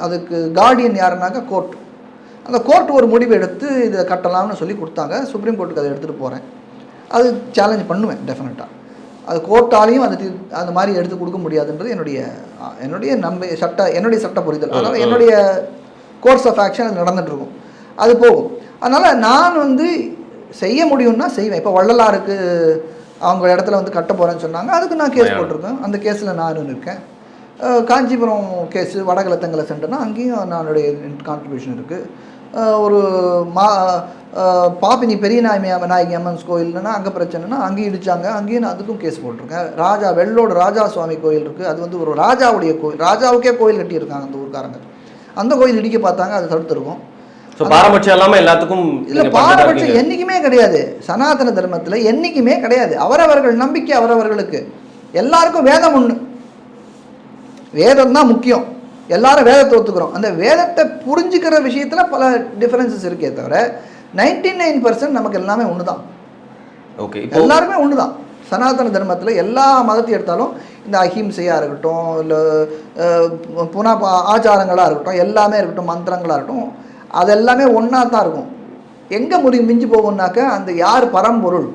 அதுக்கு கார்டியன் யாருன்னாக்கா கோர்ட். அந்த கோர்ட் ஒரு முடிவு எடுத்து இதை கட்டலாம்னு சொல்லி கொடுத்தாங்க. சுப்ரீம் கோர்ட்டுக்கு அதை எடுத்துகிட்டு போகிறேன், அது சேலஞ்ச் பண்ணுவேன் டெஃபினட்டாக. அது கோர்ட்டாலையும் அந்த மாதிரி எடுத்து கொடுக்க முடியாதுன்றது என்னுடைய என்னுடைய சட்ட புரிதல். அதனால் என்னுடைய கோர்ஸ் ஆஃப் ஆக்ஷன் அது நடந்துகிட்ருக்கும், அது போகும். அதனால் நான் வந்து செய்ய முடியும்னா செய்வேன். இப்போ வள்ளலாருக்கு அவங்க இடத்துல வந்து கட்ட போகிறேன்னு சொன்னாங்க, அதுக்கு நான் கேஸ் போட்டிருக்கேன். அந்த கேஸில் நானும் இருக்கேன். காஞ்சிபுரம் கேஸு வடகிழத்தங்கலை சென்டர்னா அங்கேயும் என்னுடைய கான்ட்ரிபியூஷன் இருக்குது. ஒரு பாப்பினி பெரிய நாயகி அம்மன்ஸ் கோயில்னா அங்கே பிரச்சனைனா அங்கேயும் இடித்தாங்க, அங்கேயும் நான் அதுக்கும் கேஸ் போட்டிருக்கேன். வெள்ளோடு ராஜா சுவாமி கோயில் இருக்குது, அது வந்து ஒரு ராஜாவுடைய கோயில், ராஜாவுக்கே கோயில் கட்டியிருக்காங்க அந்த ஊருக்காரங்க. அந்த கோயில் இடிக்க பார்த்தாங்க, அது தடுத்துருக்கும். பாரபட்சம் இல்லாமல் எல்லாத்துக்கும் இல்லை, பாரபட்சம் என்றைக்குமே கிடையாது சனாதன தர்மத்தில், என்றைக்குமே கிடையாது. அவரவர்கள் நம்பிக்கை அவரவர்களுக்கு. எல்லாருக்கும் வேதம் ஒன்று, வேதம் தான் முக்கியம். எல்லாரும் வேதத்தை ஒத்துக்கிறோம். அந்த வேதத்தை புரிஞ்சுக்கிற விஷயத்தில் பல டிஃபரன்சஸ் இருக்கே தவிர 99% நமக்கு எல்லாமே ஒன்று தான். ஓகே, எல்லாருமே ஒன்று தான். சனாதன தர்மத்தில் எல்லா மதத்தையும் எடுத்தாலும் இந்த அஹிம்சையாக இருக்கட்டும், இல்லை ஆச்சாரங்களாக இருக்கட்டும், எல்லாமே இருக்கட்டும், மந்திரங்களாக இருக்கட்டும், அதெல்லாமே ஒன்றா தான் இருக்கும். எங்கே மிஞ்சி போகும்னாக்க அந்த யார் பரம்பொருள்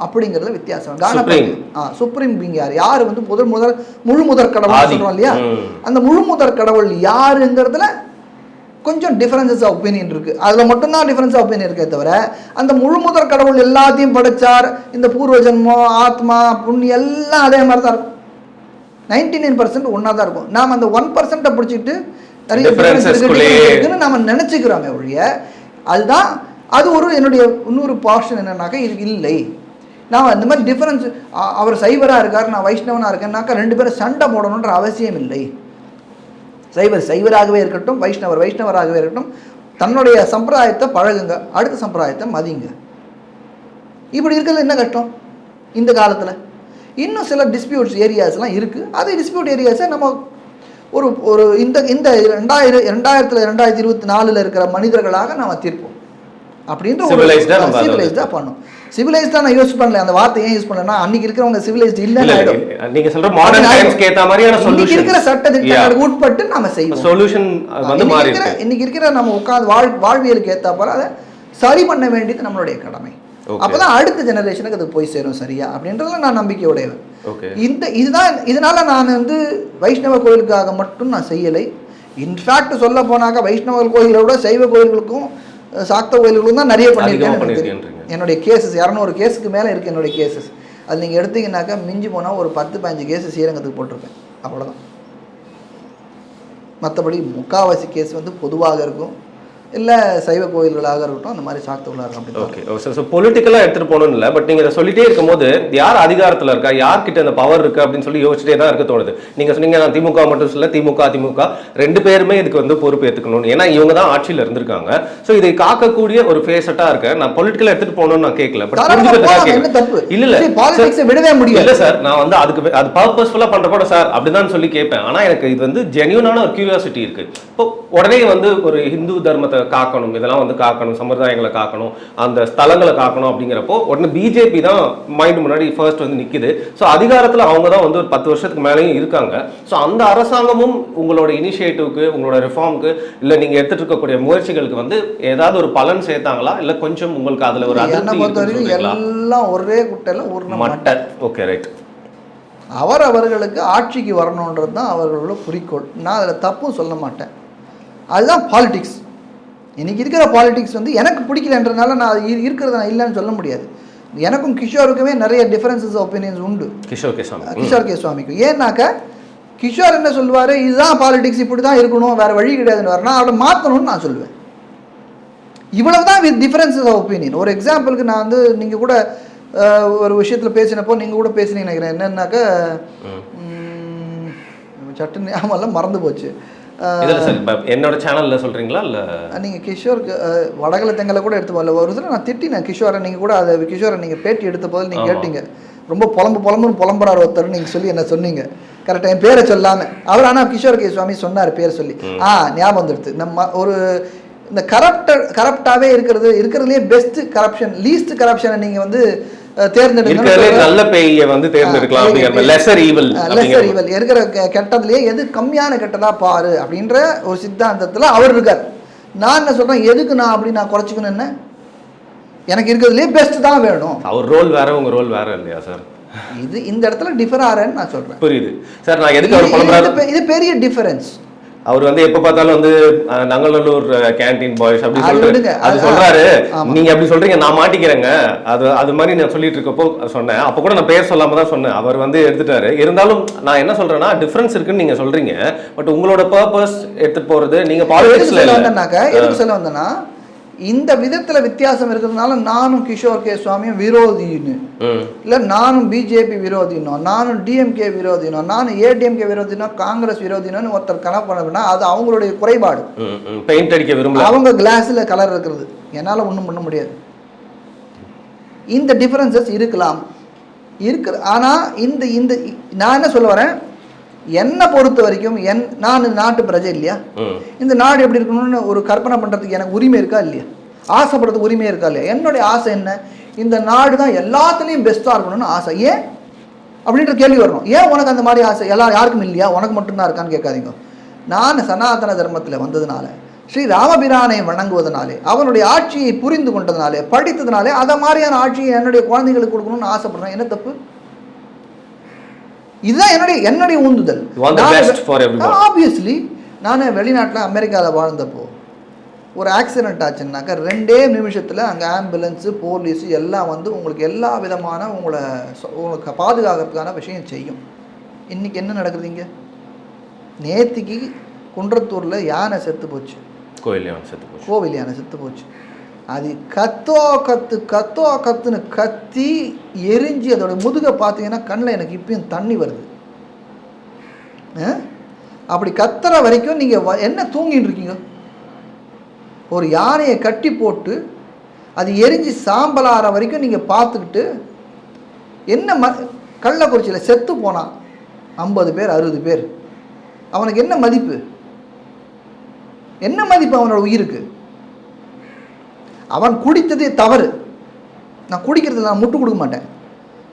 அப்படிங்கிறதுல வித்தியாசம். சுப்ரீம் பீங் யார் வந்து முழு முதற் கடவுள் சொல்றோம் இல்லையா, அந்த முழு முதற் கடவுள் யாருங்கிறதுல கொஞ்சம் டிஃபரன்சஸ் ஆஃப் ஒப்பீனியன் இருக்கு. அதில் மட்டும்தான் டிஃபரன்ஸ் ஆஃப் ஒப்பீனியன் இருக்கே தவிர அந்த முழு முதற் கடவுள் எல்லாத்தையும் படைச்சார், இந்த பூர்வ ஜென்மம் ஆத்மா புண்ணியம் எல்லாம் அதே மாதிரி தான் இருக்கும். 99% ஒன்றா தான் இருக்கும். நாம் அந்த 1% பிடிச்சிட்டு நிறைய டிஃபரன்ஸ் இருக்குன்னு நம்ம நினச்சிக்கிறோமே ஒழிய, அதுதான் அது ஒரு என்னுடைய இன்னொரு பாஷன் என்னன்னாக்கா இது இல்லை. நான் இந்த மாதிரி டிஃபரன்ஸ், அவர் சைவராக இருக்கார், நான் வைஷ்ணவனாக இருக்கேன்னாக்கா 2 பேரும் சண்டை போடணுன்ற அவசியம் இல்லை. சைவராகவே இருக்கட்டும், வைஷ்ணவராகவே இருக்கட்டும், தன்னுடைய சம்பிரதாயத்தை பழகுங்க, அடுத்த சம்பிரதாயத்தை மதிங்க. இப்படி இருக்கிறது என்ன கஷ்டம் இந்த காலத்தில்? இன்னும் சில டிஸ்பியூட்ஸ் ஏரியாஸ்லாம் இருக்குது. அது டிஸ்பியூட் ஏரியாஸை நம்ம ஒரு இந்த 2024 இருக்கிற மனிதர்களாக நாம் தீர்ப்போம் அப்படின்ற சிவிலைஸ்டாக பண்ணணும். சிவிலைஸ்டா நான் யூஸ் பண்ணல, அந்த வார்த்தை ஏன் யூஸ் பண்ணலன்னா அன்னைக்கு இருக்கிறவங்க சிவிலைஸ்ட் இல்லைன்னு ஆயிடும். நீங்க சொல்ற மாடர்ன் டைம்ஸ்க்கு ஏத்த மாதிரியான சொல்யூஷன் இருக்கிற சட்டத்திட்டங்களுக்கு உட்பட்டு நாம செய்வோம். சொல்யூஷன் வந்து மாறி இருக்கு. இன்னைக்கு இருக்கிற நம்ம உட்கார்ந்து வாழ்வியலுக்கு ஏத்த போல அதை சரி பண்ண வேண்டியது நம்மளுடைய கடமை. அப்பதான் அடுத்த ஜெனரேஷனுக்கு அது போய் சேரும் சரியா அப்படின்றதுல நான் நம்பிக்கை உடையவன். இதனால நான் வந்து வைஷ்ணவ கோயிலுக்காக மட்டும் நான் செய்யலை. இன்ஃபேக்ட் சொல்ல போனாக்க வைஷ்ணவ கோயிலை விட சைவ கோயில்களுக்கும் சாக்த கோயில்களுக்கும் தான் நிறைய பண்ணியிருக்கேன். என்னுடைய கேசஸ் 200 கேஸுக்கு மேலே இருக்குது. என்னுடைய கேசஸ் அது நீங்கள் எடுத்தீங்கன்னாக்கா மிஞ்சி போனால் ஒரு 10-15 கேஸு ஸ்ரீரங்கத்துக்கு போட்டிருப்பேன், அவ்வளோதான். மற்றபடி முக்காவாசி கேஸ் வந்து பொதுவாக இருக்கும், இல்லை சைவ கோயில்களாக இருக்கட்டும், அந்த மாதிரி சாக்தவர்களாக இருக்கும். ஓகே. ஸோ பொலிட்டிக்கலாக எடுத்துகிட்டு போகணும்னு இல்லை, பட் நீங்கள் இதை சொல்லிட்டே இருக்கும்போது யார் அதிகாரத்தில் இருக்கா, யார்கிட்ட அந்த பவர் இருக்குது அப்படின்னு சொல்லி யோசிச்சுட்டே தான் இருக்க தோணுது. நீங்கள் சொன்னீங்க நான் திமுக மட்டும் சொல்ல, திமுக அதிமுக 2 பேருமே இதுக்கு வந்து பொறுப்பு ஏற்றுக்கணும். ஏன்னா இவங்க தான் ஆட்சியில் இருந்திருக்காங்க. ஸோ இதை காக்கக்கூடிய ஒரு ஃபேஸட்டாக இருக்க நான் பொலிட்டிக்கலாக எடுத்துகிட்டு போகணும்னு நான் கேட்கல. பட் இல்லை பாலிடிக்ஸை விடவே முடியும். இல்லை சார், நான் வந்து அதுக்கு அது பர்பஸ்ஃபுல்லாக பண்ணுற கூட சார் அப்படிதான் சொல்லி கேட்பேன். ஆனால் எனக்கு இது வந்து ஜென்யூனான ஒரு கியூரியாசிட்டி இருக்குது. இப்போ உடனே வந்து ஒரு ஹிந்து தர்மத்தை காக்கணும், இதெல்லாம் வந்து காக்கணும், சம்பிரதாயங்களை காக்கணும், அந்த ஸ்தலங்களை காக்கணும் அப்படிங்கிறப்போ உடனே பிஜேபி தான் மைண்ட் முன்னாடி ஃபர்ஸ்ட் வந்து நிற்குது. ஸோ அதிகாரத்தில் அவங்க தான் வந்து ஒரு 10 வருஷத்துக்கு மேலேயும் இருக்காங்க. ஸோ அந்த அரசாங்கமும் உங்களோட இனிஷியேட்டிவ்க்கு, உங்களோட ரிஃபார்முக்கு, இல்லை நீங்கள் எடுத்துட்டு இருக்கக்கூடிய முயற்சிகளுக்கு வந்து ஏதாவது ஒரு பலன் சேர்த்தாங்களா, இல்லை கொஞ்சம் உங்களுக்கு அதில் ஒரு எல்லாம் ஒரே குட்டையில் ஒரு மட்டை. Okay, right. அவர்களுக்கு ஆட்சிக்கு வரணுன்றது தான் அவர்களோட குறிக்கோள். நான் அதில் தப்பும் சொல்ல மாட்டேன். அதுதான் பாலிடிக்ஸ். இன்னைக்கு இருக்கிற பாலிடிக்ஸ் வந்து எனக்கு பிடிக்கலன்றதுனால நான் இருக்கிறத நான் இல்லைன்னு சொல்ல முடியாது. எனக்கும் கிஷோருக்குமே நிறைய டிஃபரன்சஸ் ஒப்பீனியன்ஸ் உண்டு. கிஷோர் கே சுவாமிக்கும். ஏன்னாக்க கிஷோர் என்ன சொல்லுவார், இதுதான் பாலிடிக்ஸ், இப்படி தான் இருக்கணும், வேறு வழி கிடையாதுன்னு வரணும், அவரை மாற்றணும்னு நான் சொல்லுவேன். இவ்வளவு தான் வித் டிஃபரன்சஸ் ஆஃப் ஒப்பீனியன். ஒரு எக்ஸாம்பிளுக்கு நான் வந்து நீங்கள் கூட ஒரு விஷயத்தில் பேசினப்போ நீங்கள் கூட பேசினீங்க நினைக்கிறேன். என்னன்னாக்க சட்டு ஞாபகம் மறந்து போச்சு. என்னோட சேனல்ல சொல்றீங்களா? இல்லை நீங்கள் கிஷோருக்கு வடகலை தெங்கலை கூட எடுத்து போகல. ஒரு இதில் நான் திட்டினேன் கிஷோரை. நீங்கள் கூட அதை கிஷோரை நீங்கள் பேட்டி எடுத்த போது நீங்கள் கேட்டீங்க, ரொம்ப புலம்புன்னு புலம்புறாரு ஒருத்தர் நீங்கள் சொல்லி என்ன சொன்னீங்க. கரெக்டாக என் பேரை சொல்லாமல் அவர். ஆனால் கிஷோர் கே சுவாமி சொன்னார் பேர் சொல்லி. ஞாபகம் வந்துடுது. நம்ம ஒரு இந்த கரப்டாகவே இருக்கிறதுலேயே பெஸ்ட் கரப்ஷன், லீஸ்ட் கரப்ஷனை நீங்கள் வந்து நல்ல பேயை வந்து தேர்ந்தெடுக்கலாம். லெசர் ஈவில் இருக்கிற கெட்டதுலயே எது கம்மியான கெட்டதா பாரு அப்படின்ற ஒரு சித்தாந்தத்துல அவர் இருக்கார். நான் என்ன சொல்றேன், எதுக்கு நான் அப்படி நான் குறைச்சிக்கணும், என்ன எனக்கு இருக்கிறதுலயே பெஸ்ட் தான் வேணும். அவர் ரோல் வேற, உங்க ரோல் வேற இல்லையா சார்? இது இந்த இடத்துல டிஃபர் ஆறேன்னு நான் சொல்றேன். புரியுது சார். நான் எதுக்கு இது பெரிய டிஃபரன்ஸ். அவர் வந்து எப்ப பார்த்தாலும் வந்து நங்கநல்லூர் கேண்டீன் பாய்ஸ் அப்படி சொல்லிட்டு அது சொல்றாரு. நீங்க அப்படி சொல்றீங்க, நான் மாட்டிக்கிறேங்க. அது மாதிரி நான் சொல்லிட்டு இருக்கப்போ சொன்னேன். அப்ப கூட நான் பேர் சொல்லாம தான் சொன்னேன். அவர் வந்து எடுத்துட்டாரு. இருந்தாலும் நான் என்ன சொல்றேன்னா, டிஃபரன்ஸ் இருக்குன்னு நீங்க சொல்றீங்க. பட் உங்களோட பர்பஸ் எடுத்துட்டு போறது நீங்க பாலிடிக்ஸ்ல எதுக்கு சொல்ல வந்தேன்னா, இந்த விதத்துல வித்தியாசம் இருக்கிறதுனால நானும் கிஷோர் கே சுவாமியும் விரோதின்னு இல்லை, நானும் பிஜேபி விரோதினோ, நானும் டிஎம்கே விரோதினோ, நானும் ஏடிஎம்கே விரோதினோ, காங்கிரஸ் விரோதினோன்னு ஒருத்தர் கணக்கு பண்ணா அது அவங்களுடைய குறைபாடு. பெயிண்ட் அடிக்க விரும்பல, அவங்க கிளாஸ்ல கலர் இருக்கிறது. என்னால் ஒன்றும் பண்ண முடியாது. இந்த டிஃபரன்சஸ் இருக்கலாம் இருக்கு. ஆனால் இந்த இந்த நான் என்ன சொல்ல வரேன், என்னை பொறுத்த வரைக்கும் நான் நாட்டு பிரஜை இல்லையா, இந்த நாடு எப்படி இருக்கணும்னு ஒரு கற்பனை பண்ணுறதுக்கு எனக்கு உரிமை இருக்கா இல்லையா, ஆசைப்படுறதுக்கு உரிமை இருக்கா இல்லையா? என்னுடைய ஆசை என்ன, இந்த நாடு தான் எல்லாத்துலேயும் பெஸ்ட்டாக இருக்கணும்னு ஆசை. ஏன் அப்படின்ற கேள்வி வரணும். ஏன் உனக்கு அந்த மாதிரி ஆசை யாருக்கும் இல்லையா, உனக்கு மட்டும்தான் இருக்கான்னு கேட்காதீங்க. நான் சனாதன தர்மத்தில் வந்ததுனால, ஸ்ரீ ராமபிரானை வணங்குவதனாலே, அவனுடைய ஆட்சியை புரிந்து கொண்டதுனாலே, படித்ததுனாலே அதை மாதிரியான ஆட்சியை என்னுடைய குழந்தைங்களுக்கு கொடுக்கணும்னு ஆசைப்படுறேன். என்ன தப்பு? இதுதான் என்னுடைய உந்துதல். ஆப்வியஸ்லி நான் வெளிநாட்டில் அமெரிக்காவில் வாழ்ந்தப்போ ஒரு ஆக்சிடென்ட் ஆச்சுன்னாக்கா 2 நிமிஷத்தில் அங்கே ஆம்புலன்ஸு, போலீஸு எல்லாம் வந்து உங்களுக்கு எல்லா விதமான உங்களுக்கு பாதுகாக்கிறதுக்கான விஷயம் செய்யும். இன்றைக்கி என்ன நடக்குது இங்கே? நேற்றுக்கு குன்றத்தூரில் யானை செத்து போச்சு, கோவில் யானை செத்து போச்சு. அது கத்துன்னு கத்தி எரிஞ்சு அதோட முதுகை பார்த்தீங்கன்னா கண்ணில் எனக்கு இப்பயும் தண்ணி வருது. அப்படி கத்துற வரைக்கும் நீங்கள் என்ன தூங்கிட்டு இருக்கீங்க? ஒரு யானையை கட்டி போட்டு அது எரிஞ்சு சாம்பலாற வரைக்கும் நீங்கள் பார்த்துக்கிட்டு என்ன கள்ளக்குறிச்சியில் செத்து போனான் 50 பேர் 60 பேர். அவனுக்கு என்ன மதிப்பு? என்ன மதிப்பு அவனோட உயிருக்கு? அவன் குடித்ததே தவறு. நான் குடிக்கிறதுல நான் முட்டு கொடுக்க மாட்டேன்.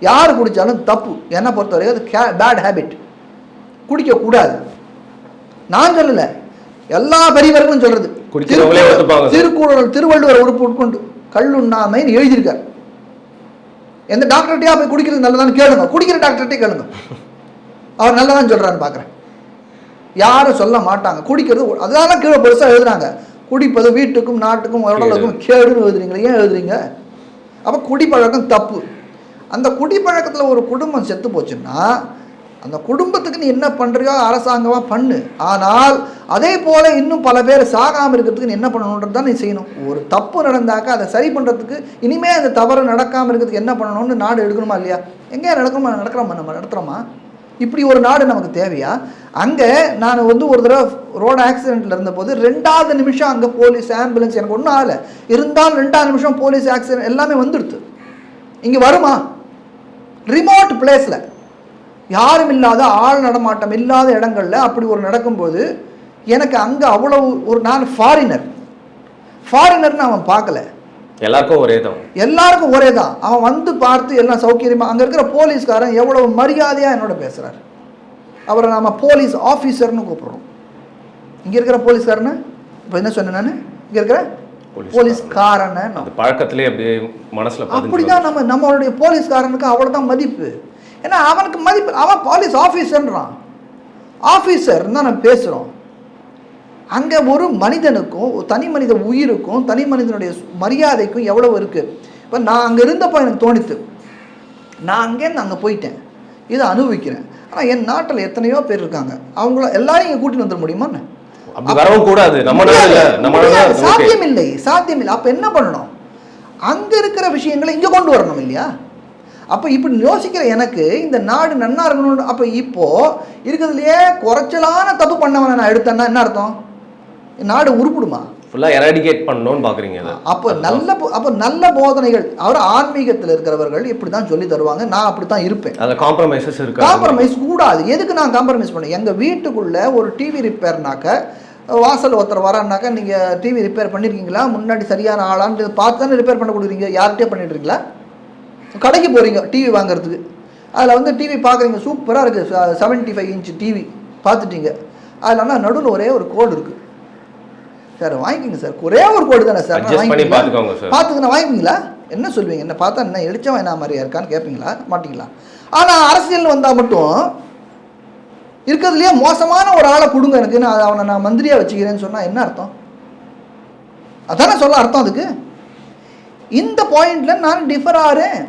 யார் குடித்தாலும் தப்பு. என்னை பொறுத்தவரைக்கும் அது பேட் ஹேபிட், குடிக்கக்கூடாது. நான் சொல்லலை, எல்லா பெரியவர்களும் சொல்கிறது. திருவள்ளுவர் உட்கொண்டு கல்லுண்ணாமைன்னு எழுதியிருக்கார். எந்த டாக்டர்கிட்டயா போய் குடிக்கிறது நல்லதான்னு கேளுங்க, குடிக்கிற டாக்டர்கிட்டே கேளுங்க, அவர் நல்லதான்னு சொல்கிறான்னு பார்க்குறேன். யாரும் சொல்ல மாட்டாங்க. குடிக்கிறது அதனால கீழே பெருசாக எழுதுறாங்க, குடிப்பது வீட்டுக்கும் நாட்டுக்கும் உடலுக்கும் கேடுன்னு எழுதுறீங்களே. ஏன் எழுதுறீங்க? அப்போ குடிப்பழக்கம் தப்பு. அந்த குடிப்பழக்கத்தில் ஒரு குடும்பம் செத்து போச்சுன்னா அந்த குடும்பத்துக்கு நீ என்ன பண்ணுறியோ அரசாங்கமாக பண்ணு. ஆனால் அதே போல் இன்னும் பல பேர் சாகாமல் இருக்கிறதுக்கு நீ என்ன பண்ணணுன்றது தான் நீ செய்யணும். ஒரு தப்பு நடந்தாக்கா அதை சரி பண்ணுறதுக்கு இனிமேல் அந்த தவறு நடக்காமல் இருக்கிறதுக்கு என்ன பண்ணணும்னு நாடு எடுக்கணுமா இல்லையா? எங்கேயா நடக்கிறோமா? நம்ம நடத்துகிறோமா? இப்படி ஒரு நாடு நமக்கு தேவையா? அங்கே நான் ஒரு தடவை ரோடு ஆக்சிடெண்ட்டில் இருந்தபோது 2வது நிமிஷம் அங்கே போலீஸ் ஆம்புலன்ஸ், எனக்கு ஒன்றும் ஆகலை, இருந்தாலும் 2வது நிமிஷம் போலீஸ் ஆக்சிடென்ட் எல்லாமே வந்துடுது. இங்கே வருமா? ரிமோட் பிளேஸில் யாரும் இல்லாத ஆள் நடமாட்டம் இல்லாத இடங்கள்ல அப்படி ஒரு நடக்கும்போது எனக்கு அங்கே அவ்வளவு நான் ஃபாரினர்னு அவன் பார்க்கல, எல்லாருக்கும் ஒரே தான். அவன் வந்து பார்த்து எல்லாம் சௌகரியமா, அங்கே இருக்கிற போலீஸ்காரன் எவ்வளவு மரியாதையாக என்னோட பேசுகிறார். அவரை நாம் போலீஸ் ஆஃபீஸர்னு கூப்பிட்றோம். இங்கே இருக்கிற போலீஸ்காரனை இப்போ என்ன சொன்னேன் நான், இங்கே இருக்கிற போலீஸ்காரனை பழக்கத்திலே அப்படியே மனசில் அப்படிதான் நம்மளுடைய போலீஸ்காரனுக்கு அவ்வளோதான் மதிப்பு. ஏன்னா அவனுக்கு மதிப்பு, அவன் போலீஸ் ஆஃபீஸர்ன்றான், ஆஃபீஸர் தான் நம்ம பேசுகிறோம். அங்கே ஒரு மனிதனுக்கும் தனி மனித உயிருக்கும் தனி மனிதனுடைய மரியாதைக்கும் எவ்வளவு இருக்குது. இப்போ நான் அங்கே இருந்தப்போ எனக்கு தோணித்து, நான் அங்கேருந்து அங்கே போயிட்டேன், இதை அனுபவிக்கிறேன். ஆனால் என் நாட்டில் எத்தனையோ பேர் இருக்காங்க, அவங்கள எல்லாரும் இங்கே கூட்டிட்டு வந்துட முடியுமா? சாத்தியம் இல்லை. அப்போ என்ன பண்ணணும்? அங்கே இருக்கிற விஷயங்களை இங்கே கொண்டு வரணும் இல்லையா? அப்போ இப்படி யோசிக்கிற எனக்கு இந்த நாடு நன்னா இருக்கணும். அப்போ இப்போ இருக்கிறதுலையே குறைச்சலான தப்பு பண்ணவனை நான் எடுத்தேன்னா என்ன அர்த்தம்? நாடு உருப்பிடுமா? ஃபுல்லாக எராடிகேட் பண்ணணும்னு பார்க்குறீங்க. அப்போ நல்ல போதனைகள் அவர் ஆன்மீகத்தில் இருக்கிறவர்கள் இப்படி தான் சொல்லி தருவாங்க. நான் அப்படி தான் இருப்பேன். காம்ப்ரமைஸ் கூடாது. எதுக்கு நான் காம்ப்ரமைஸ் பண்ணேன்? எங்கள் வீட்டுக்குள்ளே ஒரு டிவி ரிப்பேர்னாக்க வாசல் ஒருத்தர் வரான்னாக்கா நீங்கள் டிவி ரிப்பேர் பண்ணியிருக்கீங்களா, முன்னாடி சரியான ஆளான்னு பார்த்து தானே ரிப்பேர் பண்ண கொடுக்குறீங்க. யார்கிட்டே பண்ணிட்டுருக்கீங்களா? கடைக்கு போகிறீங்க டிவி வாங்குறதுக்கு, அதில் டிவி பார்க்குறீங்க, சூப்பராக இருக்குது, 75 இன்ச் டிவி பார்த்துட்டீங்க, அதில் ஆனால் நடுவில் ஒரே ஒரு கோடு இருக்குது. சார் வாங்கிக்கிங்க சார், ஒரே ஒரு கோடு தானே சார், பார்த்துக்கண்ணா வாங்கிக்கிங்களா? என்ன சொல்லுவீங்க? என்ன பார்த்தா என்ன எழுச்சவன் என்ன மாதிரியா இருக்கான்னு கேட்பீங்களா? மாட்டிங்களா? ஆனால் அரசியல் வந்தால் மட்டும் இருக்கிறதுலையே மோசமான ஒரு ஆளை கொடுங்க எனக்கு, அவனை நான் மந்திரியாக வச்சுக்கிறேன்னு சொன்னால் என்ன அர்த்தம்? அதானே சொல்ல அர்த்தம். அதுக்கு இந்த பாயிண்டில் நான் டிஃபர் ஆகிறேன்.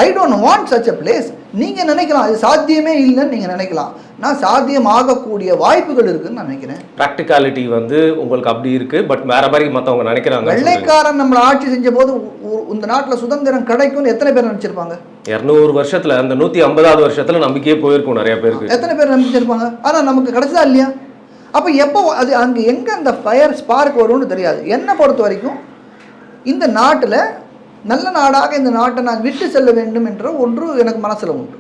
I don't want such a place. நீங்கள் நினைக்கலாம் அது சாத்தியமே இல்லைன்னு நீங்கள் நினைக்கலாம். நான் சாத்தியமாகக்கூடிய வாய்ப்புகள் இருக்குன்னு நான் நினைக்கிறேன். ப்ராக்டிகாலிட்டி உங்களுக்கு அப்படி இருக்குது, பட் வேற மாதிரி மற்றவங்க நினைக்கிறாங்க. வெள்ளைக்காரன் நம்மளை ஆட்சி செஞ்ச போது இந்த நாட்டில் சுதந்திரம் கிடைக்கும்னு எத்தனை பேர் நினச்சிருப்பாங்க? 200 வருஷத்தில், அந்த 150வது வருஷத்தில் நம்பிக்கையே போயிருக்கும் நிறைய பேருக்கு. எத்தனை பேர் நம்பிச்சிருப்பாங்க? ஆனால் நமக்கு கிடைச்சதா இல்லையா? அப்போ எப்போ அது அங்கே எங்கே அந்த ஃபயர் ஸ்பார்க் வரும்னு தெரியாது. என்னை பொறுத்த வரைக்கும் இந்த நாட்டில் நல்ல நாடாக இந்த நாட்டை நான் விட்டு செல்ல வேண்டும் என்ற ஒன்று எனக்கு மனசில் உண்டு,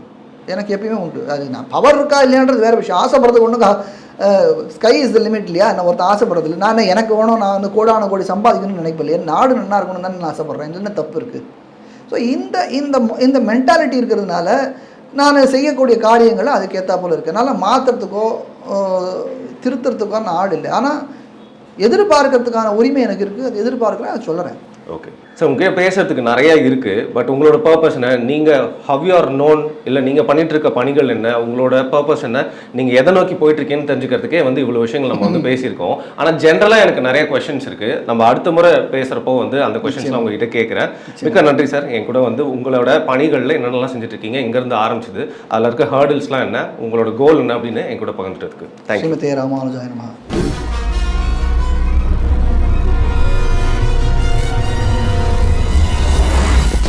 எனக்கு எப்பயுமே உண்டு. அது நான் பவர் இருக்கா இல்லையான்றது வேறு விஷயம். ஆசைப்படுறதுக்கு ஒன்று ஸ்கை இஸ் த லிமிட் இல்லையா? நான் ஒருத்தர் ஆசைப்படுறது இல்லை. நான் எனக்கு வேணும், நான் கோடான கோடி சம்பாதிக்கணும்னு நினைப்பேன் இல்லையா? நாடு நல்லா இருக்கணும்னு தானே நான் ஆசைப்பட்றேன். என்ன தப்பு இருக்குது? ஸோ இந்த மென்டாலிட்டி இருக்கிறதுனால நான் செய்யக்கூடிய காரியங்கள் அதுக்கேற்றா போல் இருக்குது. அதனால் மாற்றுறதுக்கோ திருத்துறதுக்கோ நான் ஆள் இல்லை. ஆனால் எதிர்பார்க்கறதுக்கான உரிமை எனக்கு இருக்குது, அது எதிர்பார்க்குறேன், அதை சொல்கிறேன். ஓகே சார், உங்கள்கிட்ட பேசுறதுக்கு நிறையா இருக்குது. பட் உங்களோட பர்பஸ் என்ன? நீங்கள் ஹவ் யூ ஆர் நோன், இல்லை நீங்கள் பண்ணிட்டு இருக்க பணிகள் என்ன, உங்களோட பர்பஸ் என்ன, நீங்கள் எதை நோக்கி போயிட்டுருக்கேன்னு தெரிஞ்சுக்கிறதுக்கே இவ்வளோ விஷயங்கள் நம்ம பேசியிருக்கோம். ஆனால் ஜென்ரலாக எனக்கு நிறைய கொஷின்ஸ் இருக்குது. நம்ம அடுத்த முறை பேசுகிறப்போ அந்த கொஷின்ஸ்லாம் உங்ககிட்ட கேட்குறேன். மிக்க நன்றி சார். என் கூட உங்களோட பணிகளில் என்னென்னலாம் செஞ்சுட்டு இருக்கீங்க, எங்கேருந்து ஆரம்பிச்சது, அதில் இருக்க ஹர்டில்ஸ்லாம் என்ன, உங்களோட கோல் என்ன அப்படின்னு என் கூட பகிர்ந்துட்டதுக்கு தேங்க்யூ. ராமானுஜாயனமா.